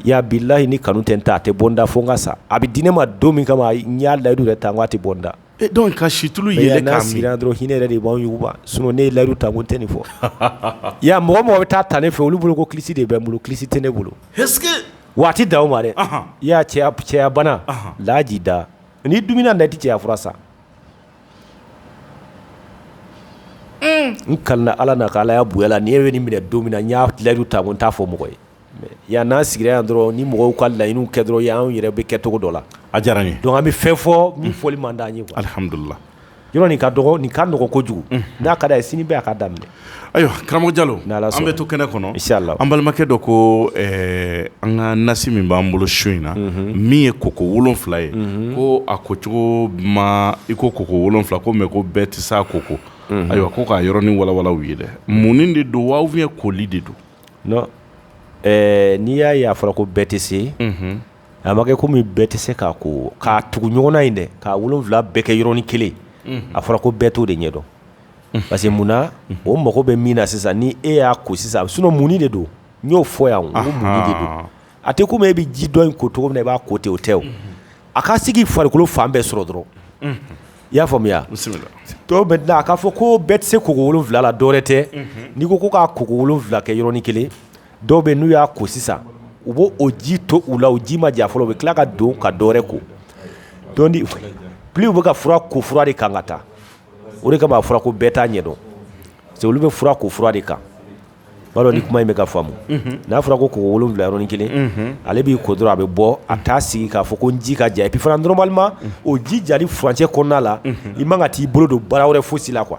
ya bilahi ni kanu tɛ n ta a tɛ bɔ n da fɔ n ka sa a bɛ di ne ma don min kama n y'a layidu yɛrɛ ta n ko a tɛ bɔ n da
donc ka situlu yɛlɛ k'a min
sigira dɔrɔn hinɛ yɛrɛ de b'anw yuguba sinon ne ye layidu ta n ko n tɛ nin fɔ mɔgɔ bɛ taa ta ne fɛ olu bolo ko kilisi de bɛ n bolo kilisi tɛ ne bolo waati da o ma dɛ cɛya bana laaji da n'i dumuni na i tɛ cɛya fura san n kalila Ala n'a ka Alaya bonya la ni e bɛ nin minɛ don min na n y'a layidu ta n ko n t'a fɔ mɔgɔ ye n'an sigira yan dɔrɔn ni mɔgɔw ka laɲiniw kɛ dɔrɔn y'anw yɛrɛ bɛ kɛ cogo dɔ la
a diyara n ye
donc an bɛ fɛn fɔ min fɔli man d'an ye quoi
alhamdulillah
yɔrɔ nin ka nɔgɔ kojugu n'a ka d'a ye sini bɛɛ a ka daminɛ.
ayiwa karamɔgɔ Jalo an bɛ to kɛnɛ kɔnɔ
inshallah
an balimakɛ dɔ ko an ka nasi min b'an bolo su in na min ye koko 7 ye ko a ko cogo ma i ko koko 7 ko mais ko bɛɛ tɛ s'a koko ayiwa ko k'a yɔrɔnin walawala u ye dɛ mun de don wa ou bien koli de don.
non n'i y'a ye a fɔra ko bɛɛ tɛ se a ma kɛ komi bɛɛ tɛ se k'a ko k'a tugu ɲɔgɔn na in dɛ k'a 7 bɛɛ kɛ yɔrɔnin kelen a fɔra ko bɛɛ t'o de ɲɛdɔn parce que munna o mago bɛ min na sisan ni e y'a ko sisan sinon munni de don n y'o fɔ yan ko munni de don a tɛ komi e bɛ ji dɔ in ko cogo min na i b'a ko ten o tɛ o a ka sigi farikolo fan bɛɛ sɔrɔ dɔrɔn i y'a faamuya donc maintenant a k'a fɔ ko bɛɛ tɛ se koko 7 la dɔwɛrɛ tɛ n'i ko k'a koko 7 kɛ yɔrɔnin kelen dɔw bɛ n'u y'a ko sisan u b'o o ji to u la o ji ma ja fɔlɔ u bɛ tila ka don ka dɔwɛrɛ ko donc plus u bɛ ka fura ko fura de kan ka taa o de kama a fɔra ko bɛɛ t'a ɲɛdɔn parce que olu bɛ fura ko fura de kan b'a dɔn ni kuma in bɛ ka faamu n'a fɔra ko koko 7 yɔrɔnin kelen ale b'i ko dɔrɔn a bɛ bɔ a t'a sigi k'a fɔ ko n ji ka ja et puis fana normalement o ji jali furancɛ kɔnɔna la i man ka t'i bolo don baara wɛrɛ fosi la quoi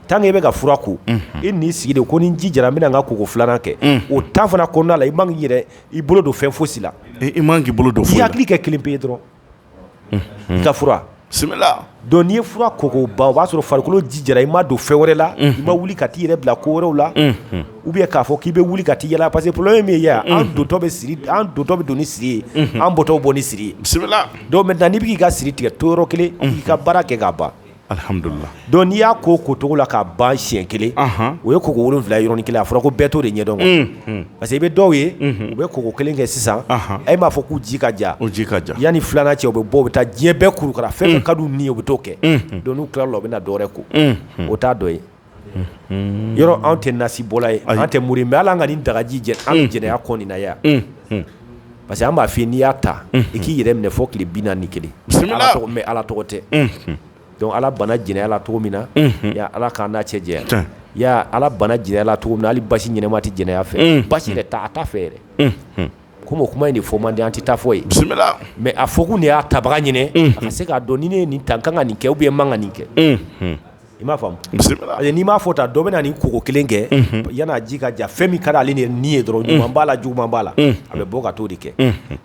tant que i bɛ ka fura ko i n'i sigi de ko ni n ji jara n bɛna n ka koko 2nan kɛ o temps fana kɔnɔna la i man k'i yɛrɛ i bolo don fɛn fosi la
i man k'i bolo don fosi la
i hakili kɛ kelen pe ye dɔrɔn i ka fura
bisimila
donc n'i ye fura koko ban o b'a sɔrɔ farikolo ji jara i ma don fɛn wɛrɛ la i ma wuli ka t'i yɛrɛ bila ko wɛrɛw la ou bien k'a fɔ k'i bɛ wuli ka t'i yala parce que problème min ye an dontɔ bɛ don ni siri ye an bɔtɔ bɔ ni siri ye
bisimila
donc maintenant n'i bɛ k'i ka siri tigɛ to yɔrɔ kelen i ka baara kɛ k'a ban
alhamdulillah
donc n'i y'a ko cogo la k'a ban siɲɛ kelen o ye koko 7 yɔrɔnin kelen a fɔra ko bɛɛ t'o de ɲɛdɔn parce que i bɛ dɔw ye u bɛ koko kelen kɛ sisan e m'a fɔ k'u ji ka ja yanni 2nan cɛ u bɛ bɔ u bɛ taa diɲɛ bɛɛ kurukara fɛn fɛn ka d'u ni ye u bɛ t'o kɛ donc n'u tila la u bɛ na dɔwɛrɛ ko o t'a dɔ ye yɔrɔ anw tɛ nasi bɔla ye an tɛ muri mais hali an ka nin dagaji an bɛ jɛnɛya kɔ nin na yan parce que an b'a f'i ye n'i y'a ta i k'i yɛrɛ minɛ fɔ tile 41 mais ala tɔgɔ tɛ donc ala bana jɛnɛya la cogo min na ya ala k'an n'a cɛ jɛya ya ala bana jɛnɛya la cogo min na hali basi ɲɛnɛma tɛ jɛnɛya fɛ basi yɛrɛ a t'a fɛ yɛrɛ komi o kuma in de fɔ man di an tɛ taa fɔ ye mais a fɔ kun de y'a tabaga ɲinɛ a ka se k'a dɔn ni ne ye nin ta n kan ka nin kɛ ou bien n man ka nin kɛ i m'a faamu parce que n'i m'a fɔ ta dɔ bɛ na nin koko kelen kɛ yan'a ji ka ja fɛn min ka d'ale ni ye dɔrɔn ɲuman b'a la juguman b'a la a bɛ bɔ ka t'o de kɛ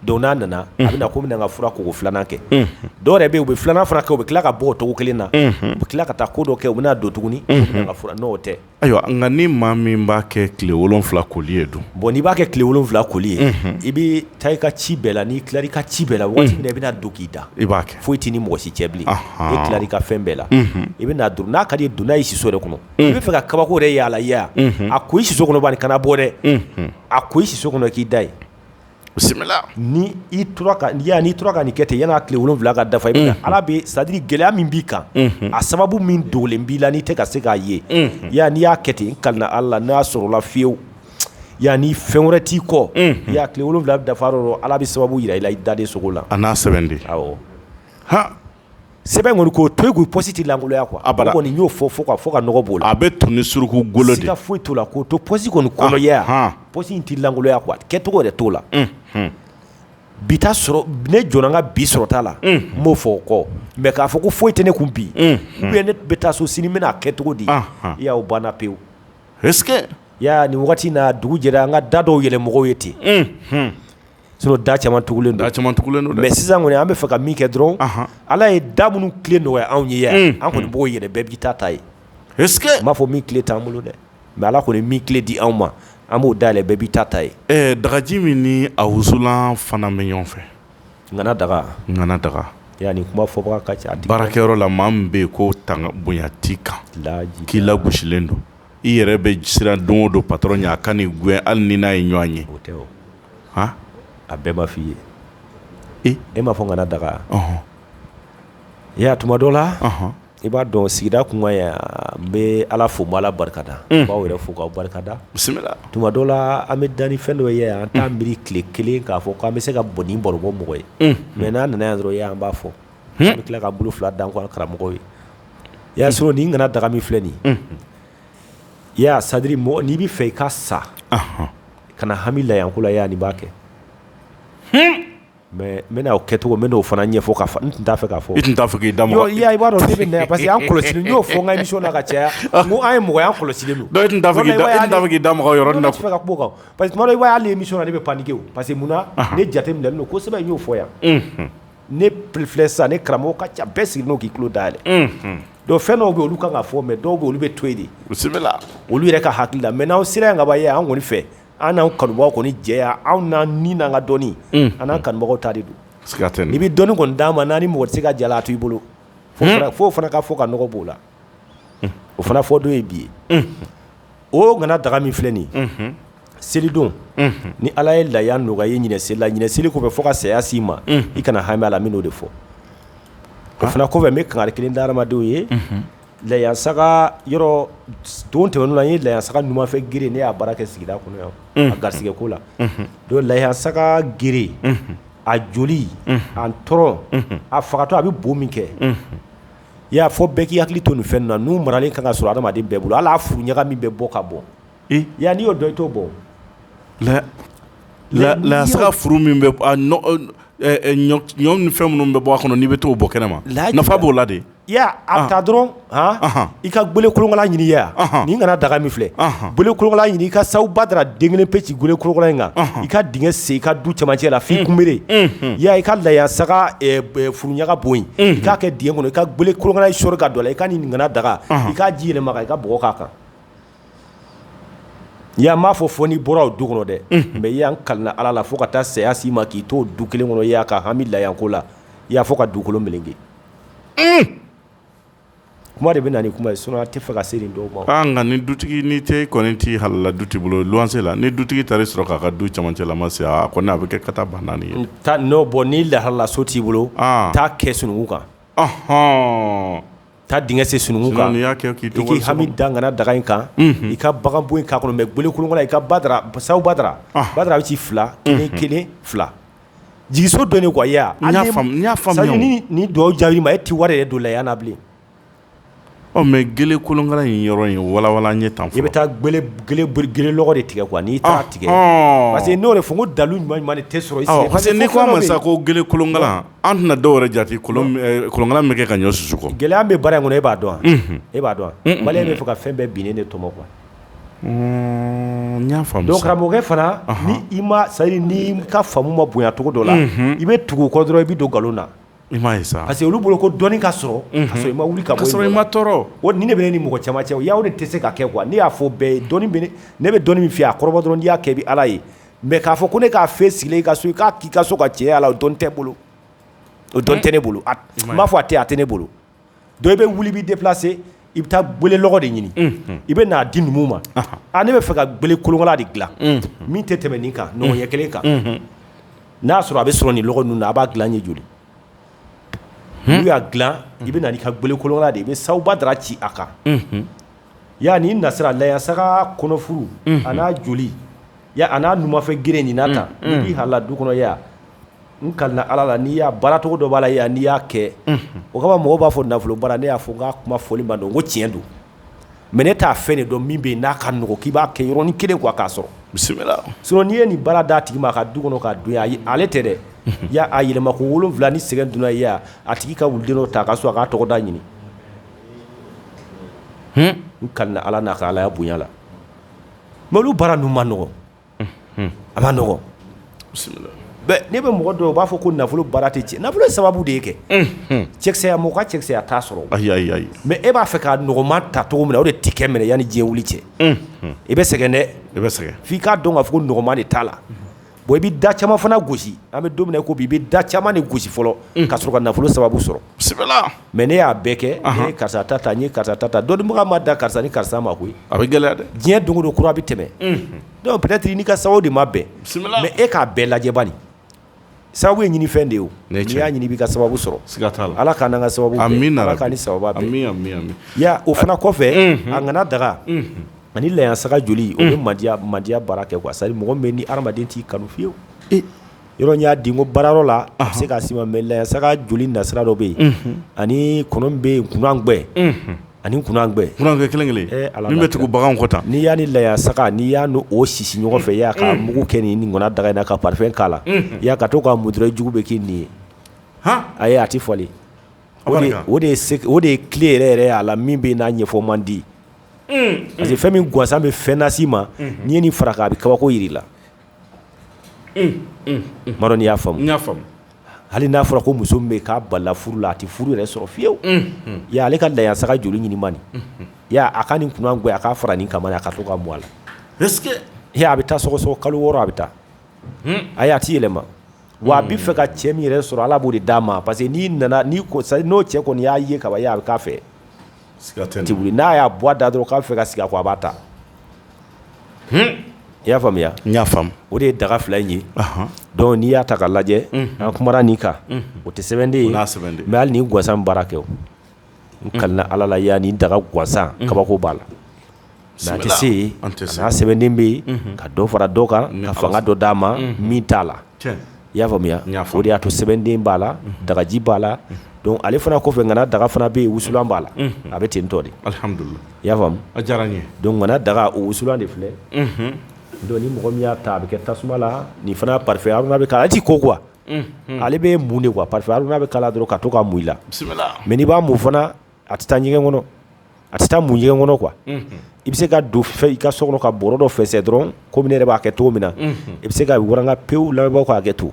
donc n'a nana a bɛ na komi n ka fura koko 2nan kɛ dɔw yɛrɛ bɛ yen u bɛ 2nan fana kɛ u bɛ tila ka bɔ o cogo kelen na u bɛ tila ka taa ko dɔ kɛ u bɛ n'a don tuguni u bɛ ka fura n'o tɛ
ayiwa nka ni maa min b'a kɛ tile 7 koli ye dun
bon n'i b'a kɛ tile 7 koli ye i bɛ taa i ka ci bɛɛ la n'i tilara i ka ci bɛɛ la waati min na i bɛna don k'i da
i b'a kɛ
foyi t'i ni mɔgɔ si cɛ bilen i tilara i ka fɛn bɛɛ la i bɛna don n'a ka di ye don n'a ye siso yɛrɛ kɔnɔ i bɛ fɛ ka kabako yɛrɛ ye a la i ya a ko i siso kɔnɔ bani kana bɔ dɛ a ko i siso kɔnɔ k'i da ye
bisimila
n'i tora ka nin kɛ ten yan'a tile 7 ka dafa i bɛna ala bɛ c'est à dire gɛlɛya min b'i kan a sababu min dogolen b'i la n'i tɛ ka se k'a ye n'i y'a kɛ ten n kalina ala la n'a sɔrɔla fiyewu ni fɛn wɛrɛ t'i kɔ tile 7 bɛ dafa yɔrɔ ala bɛ sababu yira i la i daden sogo la
a n'a sɛbɛn de
awɔ sɛbɛn kɔni k'o to yen k'o posi tɛ langoloya quoi abada kɔni n y'o fɔ fo ka nɔgɔ b'o la
a bɛ tun ni suruku golo de
siga foyi t'o la k'o to posi kɔni kɔnɔ ya posi in tɛ langoloya quoi kɛcogo yɛrɛ t'o la bi ta sɔrɔ ne jɔnna n ka bi sɔrɔ t'a la n m'o fɔ o kɔ mais k'a fɔ ko foyi tɛ ne kun bi ou bien ne bɛ taa so sini n bɛna a kɛ cogo di i y'a o banna pewu
est-ce que
nin wagati in na dugu jɛra an ka da dɔw yɛlɛ mɔgɔw ye ten sinon da caman tugulen don dɛ mais sisan kɔni an bɛ fɛ ka min kɛ dɔrɔn ala ye da minnu tile nɔgɔya anw ye yan an kɔni b'o yɛlɛ bɛɛ b'i ta ye
est-ce que
n m'a fɔ min tile t'an bolo dɛ mais ala kɔni min tile di anw ma an b'o dayɛlɛ bɛɛ b'i ta ye
dagaji min ni a wusulan fana bɛ ɲɔgɔn fɛ
ŋana daga nin kuma fɔbaga ka ca
baarakɛyɔrɔ la maa min bɛ yen ko tanga bonya t'i kan k'i lagosilen don i yɛrɛ bɛ siran don o don patron ɲɛ a ka n'i gɛn hali ni n'a ye ɲɔgɔn ye
o tɛ o a bɛɛ ma f'i ye e m'a fɔ ŋana daga tuma dɔ la i b'a dɔn sigida kunkan yan n bɛ ala fo n b'ala barikada n b'aw yɛrɛ fo k'aw barikada
bisimila
tuma dɔ la an bɛ da ni fɛn dɔ ye yan an t'a miiri tile kelen k'a fɔ k'an bɛ se ka nin baro bɔ mɔgɔ ye mais n'a nana yan dɔrɔn an b'a fɔ an bɛ tila k'an bolo fila da an kɔ karamɔgɔw ye sinon nin ŋana daga min filɛ nin c'est à dire mɔgɔ n'i bɛ fɛ i ka sa kana hami la yanko la nin b'a kɛ mais n bɛna o kɛcogo n bɛn'o fana ɲɛfɔ ka n tun t'a fɛ k'a fɔ.
I tun t'a fɛ k'i da mɔgɔ.
i b'a dɔn ne bɛ na parce que an kɔlɔsilen n y'o fɔ n ka émission na ka caya n ko an ye mɔgɔ y'an kɔlɔsilen don.
donc i tun t'a fɛ k'i da mɔgɔ yɔrɔ nin na.
ne tɛ fɛ ka kuma o kan parce que tuma dɔ i b'a ye hali émission na ne bɛ paniquer o parce que munna ne jateminɛlen don kosɛbɛ n y'o fɔ yan. ne filɛ sisan ne karamɔgɔ ka ca bɛɛ sigilen don k'i tulo dayɛlɛ. donc fɛn dɔw bɛ olu kan ka fɔ mais dɔw bɛ olu bɛ to yen de.
bisimila.
olu yɛrɛ ka hakili la mais n'aw sera yan ka ban an kɔni fɛ an n'an kanubagaw kɔni jɛya anw n'an ni n'an ka dɔnni an n'an kanubagaw ta de don. n'i bɛ dɔnni kɔni d'a ma n'a ni mɔgɔ tɛ se ka jala a to i bolo fo fana ka fɔ ka nɔgɔ b'o la o fana fɔ dɔ ye bi ye o ŋana daga min filɛ nin ye selidon ni ala ye laya nɔgɔya ye ɲinɛ seli la ɲinɛ seli kɔfɛ fo ka saya s'i ma i kana hami a la n bɛ n'o de fɔ o fana kɔfɛ n bɛ kangari kelen da hadamadenw ye layansaga yɔrɔ don tɛmɛnen na n ye layansaga numanfɛ gere ne y'a baara kɛ sigida kɔnɔ yan a garisɛgɛ ko la donc layansaga gere a joli a tɔrɔ a fagatɔ a bɛ bo min kɛ i y'a fɔ bɛɛ k'i hakili to nin fɛn na n'u maralen kan ka sɔrɔ adamaden bɛɛ bolo hali a furu ɲaga min bɛ bɔ ka bɔ ya n'i y'o dɔn i t'o bɔ
layansaga furu min bɛ ɲɔ ni fɛn minnu bɛ bɔ a kɔnɔ n'i bɛ t'o bɔ kɛnɛ ma nafa b'o la de. a ta dɔrɔn i ka gbele kolonkala ɲini ya nin kana daga min filɛ gbele kolonkala ɲini i ka sawu ba dara den kelen pe ci gbele kolonkala in kan i ka dingɛ sen i ka du cɛmancɛ la f'i kunbere i ka layansaga furuɲaga bo yen i k'a kɛ dingɛ kɔnɔ i ka gbele kolonkala sɔri ka don a la i ka nin kana daga i k'a ji yɛlɛma kan i ka bɔgɔ k'a kan n m'a fɔ n'i bɔra o du kɔnɔ dɛ mais i y'an kalina ala la fo ka taa saya s'i ma k'i to du kelen kɔnɔ i y'a ka hami layanko la i y'a fɔ ka dugukolo melenge kuma de bɛ na ni kuma ye sinon a tɛ fɛ ka se nin dɔw ma. nka ni dutigi n'i tɛ kɔni t'i halala duti bolo luwanse la ni dutigi taara sɔrɔ k'a ka du cɛmancɛ la ma se a kɔni a bɛ kɛ ka taa ban naani ye.
n'o bɔ ni lahalala so t'i bolo taa kɛ sununkun kan. taa dingɛ sen sununkun kan
n'i y'a kɛ k'i to
i k'i hami da ŋana daga in kan i ka bagan bo in k'a kɔnɔ mais gbele kolonkala i ka sawu badara badara a bɛ ci fila kelen fila jigiso dɔ ne quoi ya.
n y'a faamuya
ni duwawu jaabi ma e ti wari yɛrɛ don la yan na bilen.
mais gele kolonkala in yɔrɔ in walawala n ye tan fɔlɔ.
i bɛ taa gele lɔgɔ de tigɛ quoi n'i taara tigɛ parce que n'o de fɔ n ko dalu ɲuman de tɛ sɔrɔ i sen.
parce que n'i ko a ma sa ko gele kolonkala an tɛna dɔw yɛrɛ jate kolonkala min bɛ kɛ ka ɲɔ susu kɔ.
gɛlɛya bɛ baara in kɔnɔ e b'a dɔn wa e b'a dɔn wa maliyɛn bɛ fɛ ka fɛn bɛɛ binnen de tɔmɔ quoi.
n y'a faamu
donc karamɔgɔkɛ fana ni i ma c'est à dire ni ka faamu ma bonya cogo dɔ la i bɛ tugu o kɔ dɔrɔn i bɛ don nkalon na.
i m'a ye sa.
parce que olu bolo ko dɔnni ka sɔrɔ ka sɔrɔ i ma wuli ka bɔ yen.
ka sɔrɔ i ma tɔɔrɔ.
o ni ne bɛ ne ni mɔgɔ caman cɛ o y'aw de tɛ se ka kɛ quoi ne y'a fɔ bɛɛ ye dɔnni bɛ ne bɛ dɔnni min f'i ye a kɔrɔbɔ dɔrɔn n'i y'a kɛ i bɛ ala ye mais k'a fɔ ko ne k'a fɛ sigilen i ka so i k'a k'i ka so ka cɛya la o dɔnni tɛ bolo o dɔnni tɛ ne bolo n b'a fɔ a tɛ ne bolo donc i bɛ wuli i b'i déplacer i bɛ taa gbele lɔgɔ de ɲini i bɛ n'a di numuw ma ne bɛ fɛ ka gbele kolonkala de dilan min tɛ tɛmɛ nin kan nɔgɔɲɛ kelen kan n'a sɔrɔ a bɛ sɔrɔ nin lɔgɔ ninnu na a b'a dilan ɲɛ joli n'u y'a dilan i bɛ na n'i ka gbele kolonkala de i bɛ sawu badara ci a kan ya n'i nasira layansaga kɔnɔfuru a n'a joli a n'a numanfɛ gere nin n'a ta n'i b'i halala du kɔnɔ ya n kalina ala la n'i y'a baaracogo dɔ b'a la yan n'i y'a kɛ o kama mɔgɔw b'a fɔ nafolo baara ne y'a fɔ n k'a kuma fɔli man dɔn n ko tiɲɛ don mais ne t'a fɛn de dɔn min bɛ yen n'a ka nɔgɔ k'i b'a kɛ yɔrɔnin kelen quoi k'a sɔrɔ
bisimila
sinon n'i ye nin baara d'a tigi ma a ka du kɔnɔ k'a dun ale tɛ dɛ ya a yɛlɛma ko 7 ni sɛgɛn dunna ya a tigi ka wuliden dɔ ta a ka so a k'a tɔgɔ da ɲini n kalina ala n'a ka alaya bonya la mais olu baara ninnu ma nɔgɔ a ma nɔgɔ
bisimila
ne bɛ mɔgɔ dɔw u b'a fɔ ko nafolo baara tɛ cɛ nafolo ye sababu de ye kɛ cɛkisɛya mɔgɔ ka cɛkisɛya t'a sɔrɔ
ayi
mais e b'a fɛ ka nɔgɔman ta cogo min na o de tɛ kɛ minɛ yanni diɲɛ wuli cɛ i bɛ sɛgɛn dɛ
i bɛ sɛgɛn
f'i k'a dɔn k'a fɔ ko nɔgɔman de t'a la bon i bɛ da caman fana gosi an bɛ don min na ko bi i bɛ da caman de gosi fɔlɔ ka sɔrɔ ka nafolo sababu sɔrɔ
bisimila
mais ne y'a bɛɛ kɛ ne ye karisa ta ta n ye karisa ta ta dɔnnibaga ma da karisa ni karisa ma koyi
a bɛ gɛlɛya dɛ
diɲɛ don o don kura bɛ tɛmɛ donc peut-être n'i ka sababu de ma bɛn mais e k'a bɛɛ lajɛ bani sababu ye ɲini fɛn de ye o n'i y'a ɲini i b'i ka sababu sɔrɔ
siga t'a la
ala k'an n'an ka sababu bɛn ala k'an ni sababa bɛn ya o fana kɔfɛ a ŋana daga ani layansaga joli o bɛ mandiya baara kɛ quoi c'est à dire mɔgɔ min ni hadamaden t'i kanu fiyewu yɔrɔ n y'a di n ko baarayɔrɔ la a bɛ se k'a s'i ma mais layansaga joli nasira dɔ bɛ yen ani kɔnɔ min bɛ yen kunangbɛ ani kunangbe
kelen min bɛ tugu baganw kɔ tan
n'i y'a ni laya saga n'i y'a no o sisi ɲɔgɔn fɛ y'a ka mugu kɛ ni ngɔna daga in na ka parfum k'a la y'a ka to ka mudura jugu bɛ k'i nin ye ayi a ti fɔli o de ye clé yɛrɛ a la min bɛ n'a ɲɛfɔ man di parce que fɛn min gansan bɛ fɛn nasi ma n'i ye nin fara k'a bɛ kabako yir'i la ma dɔn n'i y'a faamu hali n'a fɔra ko muso min bɛ k'a bala furu la a tɛ furu yɛrɛ sɔrɔ fiyewu ya ale ka laya saga joli ɲini man di ya a ka nin kunan gɛn a k'a fara nin kama a ka to ka mɔ a la ya a bɛ taa sɔgɔsɔgɔ kalo 6 a bɛ taa ayi a tɛ yɛlɛma wa a bɛ fɛ ka cɛ min yɛrɛ sɔrɔ ala b'o de d'a ma parce que n'i nana n'o cɛ kɔni y'a ye kaban ya a bɛ k'a fɛ ti wuli n'a y'a bɔ a da dɔrɔn k'a bɛ fɛ ka sigi a kɔ a b'a ta i y'a faamuya
n y'a faamu
o de ye daga fila in ye donc n'i y'a ta ka lajɛ an kumara nin kan o tɛ sɛbɛnden ye mais hali ni gansan baara kɛ o n kalina ala la ya ni daga gansan kabako b'a la mais a tɛ se yen a n'a sɛbɛnden bɛ yen ka dɔ fara dɔ kan ka fanga dɔ d'a ma min t'a la i y'a faamuya o de y'a to sɛbɛnden b'a la dagaji b'a la donc ale fana kɔfɛ ŋana daga fana bɛ yen wusulan b'a la a bɛ ten tɔ de
alhamdulillah
i y'a faamu
a diyara n ye
donc ŋana daga o wusulan de filɛ donc ni mɔgɔ min y'a ta a bɛ kɛ tasuma la nin fana parfait haruna bɛ k'a la ale t'i ko quoi ale bɛ mun de quoi parfait haruna bɛ k'a la dɔrɔn ka to ka mun i la mais n'i b'a mun fana a tɛ taa ɲɛgɛn kɔnɔ a tɛ taa mun ɲɛgɛn kɔnɔ quoi i bɛ se ka don i ka so kɔnɔ ka bɔrɔ dɔ fɛsɛ dɔrɔn komi ne yɛrɛ b'a kɛ cogo min na i bɛ se ka waranga pewu lamɛnbaaw k'a kɛ to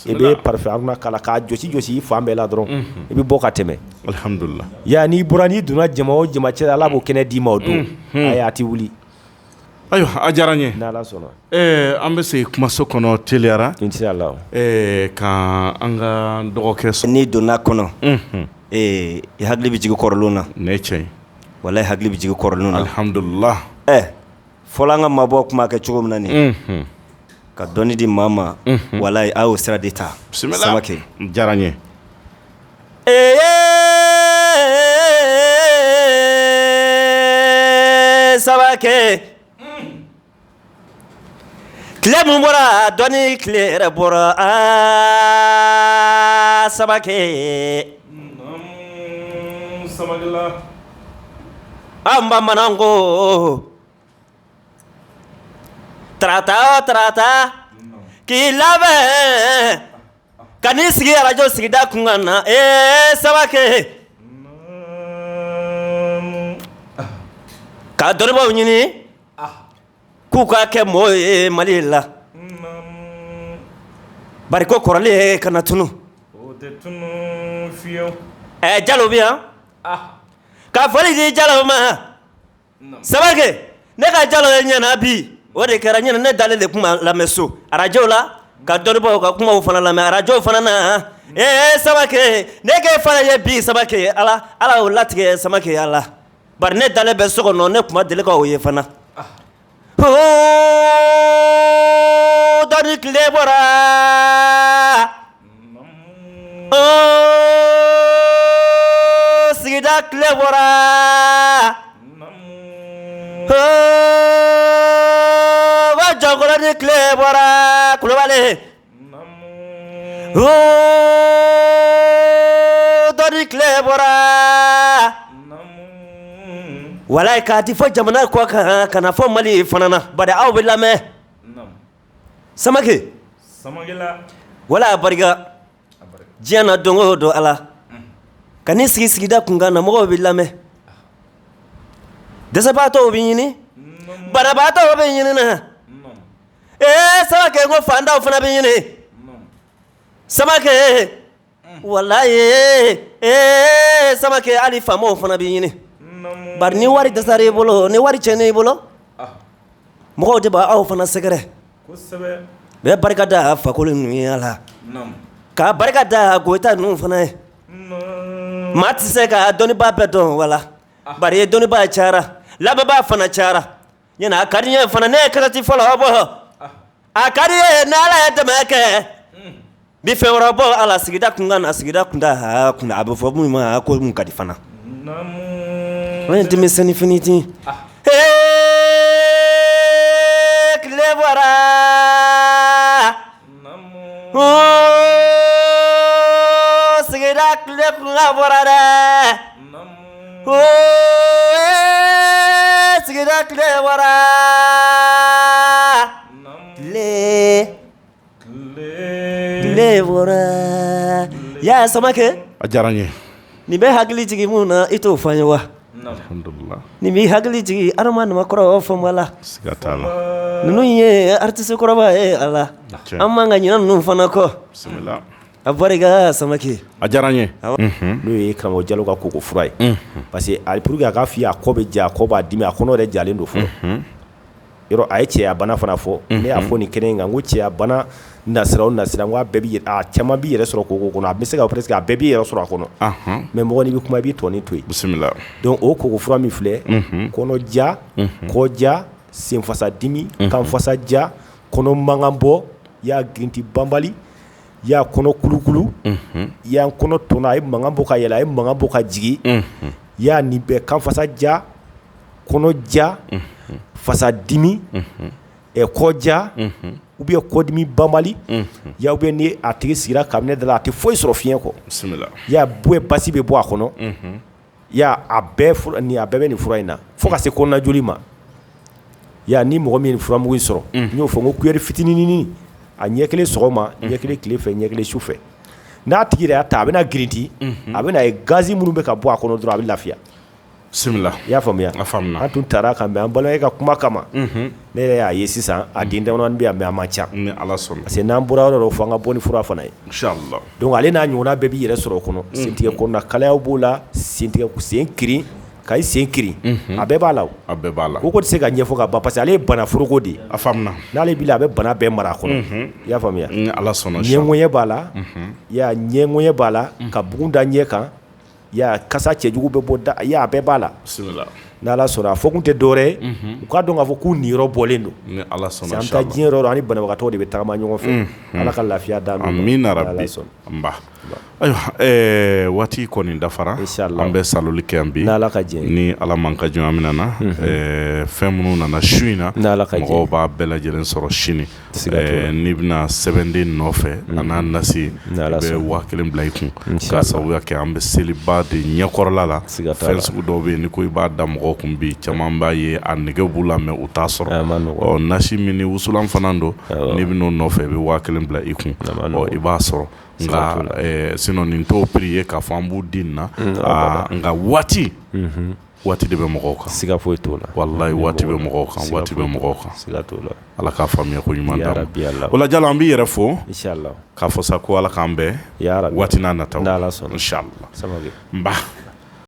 i bɛ parfait haruna k'a la k'a jɔsi i fan bɛɛ la dɔrɔn i bɛ bɔ ka tɛmɛ
alhamdulillah
ya n'i bɔra n'i donna jama o jama cɛ ala b'o kɛnɛ d'i ma o don ayi a tɛ wuli
ayiwa a diyara n ye
n'ala sɔnna
an bɛ se kumaso kɔnɔ teliyara
inshallah
ka an ka dɔgɔkɛ sɔrɔ
n'i donna kɔnɔ i hakili bɛ jigin kɔrɔlenw na
ne cɛ ye
walahi hakili bɛ jigin kɔrɔlenw na
alhamdulillah
fɔlɔ an ka mabɔw kuma kɛ cogo min na nin ka dɔnni di maa ma walahi a y'o sira de ta Samakɛ
diyara n ye
Samakɛ tile mun bɔra dɔnni tile yɛrɛ bɔra Samakɛ an bamanan ko tarata o tarata k'i labɛn ka n'i sigi arajo sigida kunkan na Samakɛ ka dɔnnibaaw ɲini k'u ka kɛ mɔgɔw ye Mali la bari ko kɔrɔlen kana tunu o tɛ tunu fiyewu Jalo bɛ yan ka foli di Jalo ma Samakɛ ne ka Jalo ye ɲɛna bi o de kɛra ɲɛna ne dalen de kuma lamɛn so arajo la ka dɔnnibaaw ka kumaw fana lamɛn arajo fana na Samakɛ ne k'e fana ye bi Samakɛ ala y'o latigɛ Samakɛ ala bari ne dalen bɛ so kɔnɔ ne kuma deli ka o ye fana dɔnni tile bɔra sigida tile bɔra wa jɔnkɔrɔni tile bɔra Kulubali dɔnni tile bɔra walayi k'a ti fɔ jamana kɔ kan ka na fɔ Mali fana na bari aw bɛ lamɛn Samakɛ wala a barika diɲɛ na don o don ala ka n'i sigi sigida kunkan na mɔgɔw bɛ lamɛn dɛsɛbaatɔw bɛ ɲini banabaatɔw bɛ ɲini na Samakɛ ko fandaw fana bɛ ɲini Samakɛ walayi Samakɛ hali faamaw fana bɛ ɲini bari ni wari dɛsɛra i bolo ni wari cɛnna i bolo mɔgɔw de b'aw fana sɛgɛrɛ bɛɛ barika da Fakoli ninnu ye ala k'a barika da Goyita ninnu fana ye maa tɛ se ka dɔnnibaa bɛɛ dɔn wala bari dɔnnibaa cayara lamɛnbaa fana cayara ɲɛna a ka di n ye fana ne ye kasɛti fɔlɔ bɔ a ka di n ye ni ala ye dɛmɛ kɛ bi fɛn wɛrɛ bɔ ala sigida kunkan na sigida kunda a bɛ fɔ mun ma ko mun ka di fana o ye denmisɛnnin fini ti tile bɔra sigida tile kunkan bɔra dɛ sigira tile bɔra tile bɔra ya Samakɛ
a diyara n ye
nin bɛ hakili jigin mun na i t'o fɔ an ye wa
alhamdulillah
nin b'i hakili jigin adamadenma kɔrɔ fɔ la
siga t'a la
ninnu ye artiste kɔrɔba ye a la an man ka ɲina ninnu fana kɔ
bisimila
a barika Samakɛ
a diyara n ye
n'o ye karamɔgɔ Jalo ka koko fura ye parce que pour que a k'a f'i ye a kɔ bɛ ja a kɔ b'a dimi a kɔnɔ yɛrɛ jalen don fɔlɔ yɔrɔ a ye cɛya bana fana fɔ ne y'a fɔ nin kɛnɛ in kan n ko cɛya bana nasira o nasira n ko a bɛɛ bɛ a caman b'i yɛrɛ sɔrɔ koko kɔnɔ a bɛ se ka presque a bɛɛ b'i yɛrɛ sɔrɔ a kɔnɔ mais mɔgɔ n'i bɛ kuma i b'i tɔni to yen
bisimila
donc o koko fura min filɛ kɔnɔja kɔja senfasa dimi kanfasa ja kɔnɔ mankan bɔ y'a girinti banbali y'a kɔnɔ kulukulu y'a kɔnɔ tɔnɔ a ye mankan bɔ ka yɛlɛ a ye mankan bɔ ka jigin y'a nin bɛɛ kanfasa ja kɔnɔ ja fasa dimi kɔja ou bien kɔdimi banbali ya ou bien ni a tigi sigira kabinɛ da la a tɛ foyi sɔrɔ fiɲɛ kɔ
bisimila
ya basi bɛ bɔ a kɔnɔ ya a bɛɛ bɛ nin fura in na fo ka se kɔnɔna joli ma ya ni mɔgɔ min ye nin furamugu in sɔrɔ n y'o fɔ n ko kuyɛri fitininini a ɲɛ kelen sɔgɔma ɲɛ kelen tile fɛ ɲɛ kelen su fɛ n'a tigi yɛrɛ y'a ta a bɛna girinti a bɛna ye gazi minnu bɛ ka bɔ a kɔnɔ dɔrɔn a bɛ lafiya
bisimila
i y'a faamuya
a faamuna
an tun taara kan mɛ an balimakɛ ka kuma kama ne yɛrɛ y'a ye sisan a den damadɔni bɛ yan mɛ a man ca
ni ala sɔnna
parce que n'an bɔra yɔrɔ dɔ fɔ an ka bɔ ni fura fana ye
inshallah
donc ale n'a ɲɔgɔnna bɛɛ b'i yɛrɛ sɔrɔ o kɔnɔ sentigɛ kɔnɔna kalayaw b'o la sen kirin ka i sen kirin a bɛɛ b'a la
a bɛɛ b'a la
ko tɛ se ka ɲɛfɔ ka ban parce que ale ye bana foroko de ye
a faamuna
n'ale b'i la a bɛ bana bɛɛ mara a kɔnɔ i y'a faamuya
ni ala sɔnna
ɲɛŋɔɲɛ b'a la ya ɲɛŋɔɲɛ b'a la ka bugun da ɲɛ kan ya kasa cɛjugu bɛ bɔ da ya a bɛɛ b'a la
bisimila
n'ala sɔnna a fɔ kun tɛ dɔwɛrɛ ye u k'a dɔn k'a fɔ k'u niyɔrɔ bɔlen don
ni ala sɔnna
an bɛ taa diɲɛ yɔrɔ ani banabagatɔw de bɛ tagama ɲɔgɔn fɛ ala ka lafiya d'a ma
amina rabbi nba ayiwa waati kɔni dafara
Inshallah.
an bɛ saloli kɛ yan bi
n'ala ka jɛn ye
ni ala man ka jɔn an bɛna na fɛn minnu nana su in na
N'Ala ka jɛn ye.
mɔgɔw b'a bɛɛ lajɛlen sɔrɔ sini
Siga t'o la.
n'i bɛna sɛbɛnden nɔfɛ a n'a nasi i
N'Ala
bɛ
sɔnna.
1000 bila i kun
Inshallah.
k'a sababuya kɛ an bɛ seliba de ɲɛkɔrɔla la
Siga t'a la.
fɛn sugu dɔw bɛ yen ni ko i b'a da mɔgɔw kun bi caman b'a ye a nɛgɛ b'u la mɛ u t'a sɔrɔ
A ma nɔgɔn.
nasi min ni wusulan fana don n'i bɛn'o nɔfɛ i bɛ 1000 bila i kun
A ma nɔgɔn.
i b'a sɔrɔ nka sinon nin t'o prix ye k'a fɔ an b'u di nin na nka waati de bɛ mɔgɔw kan
siga foyi t'o la
wallahi waati bɛ mɔgɔw kan
Siga
waati bɛ
foyi t'o
mɔgɔw
la.
kan
siga t'o la
ala k'a faamuya ko ɲuman
Ya
d'a
Rabbi, Allah.
ma o la Jalo an b'i yɛrɛ fo
inshallah
k'a fɔ sa ko ala k'an bɛn
Ya Rabbi.
waati n'a nataw
N'Ala sɔnna.
inshallah
Samakɛ
nba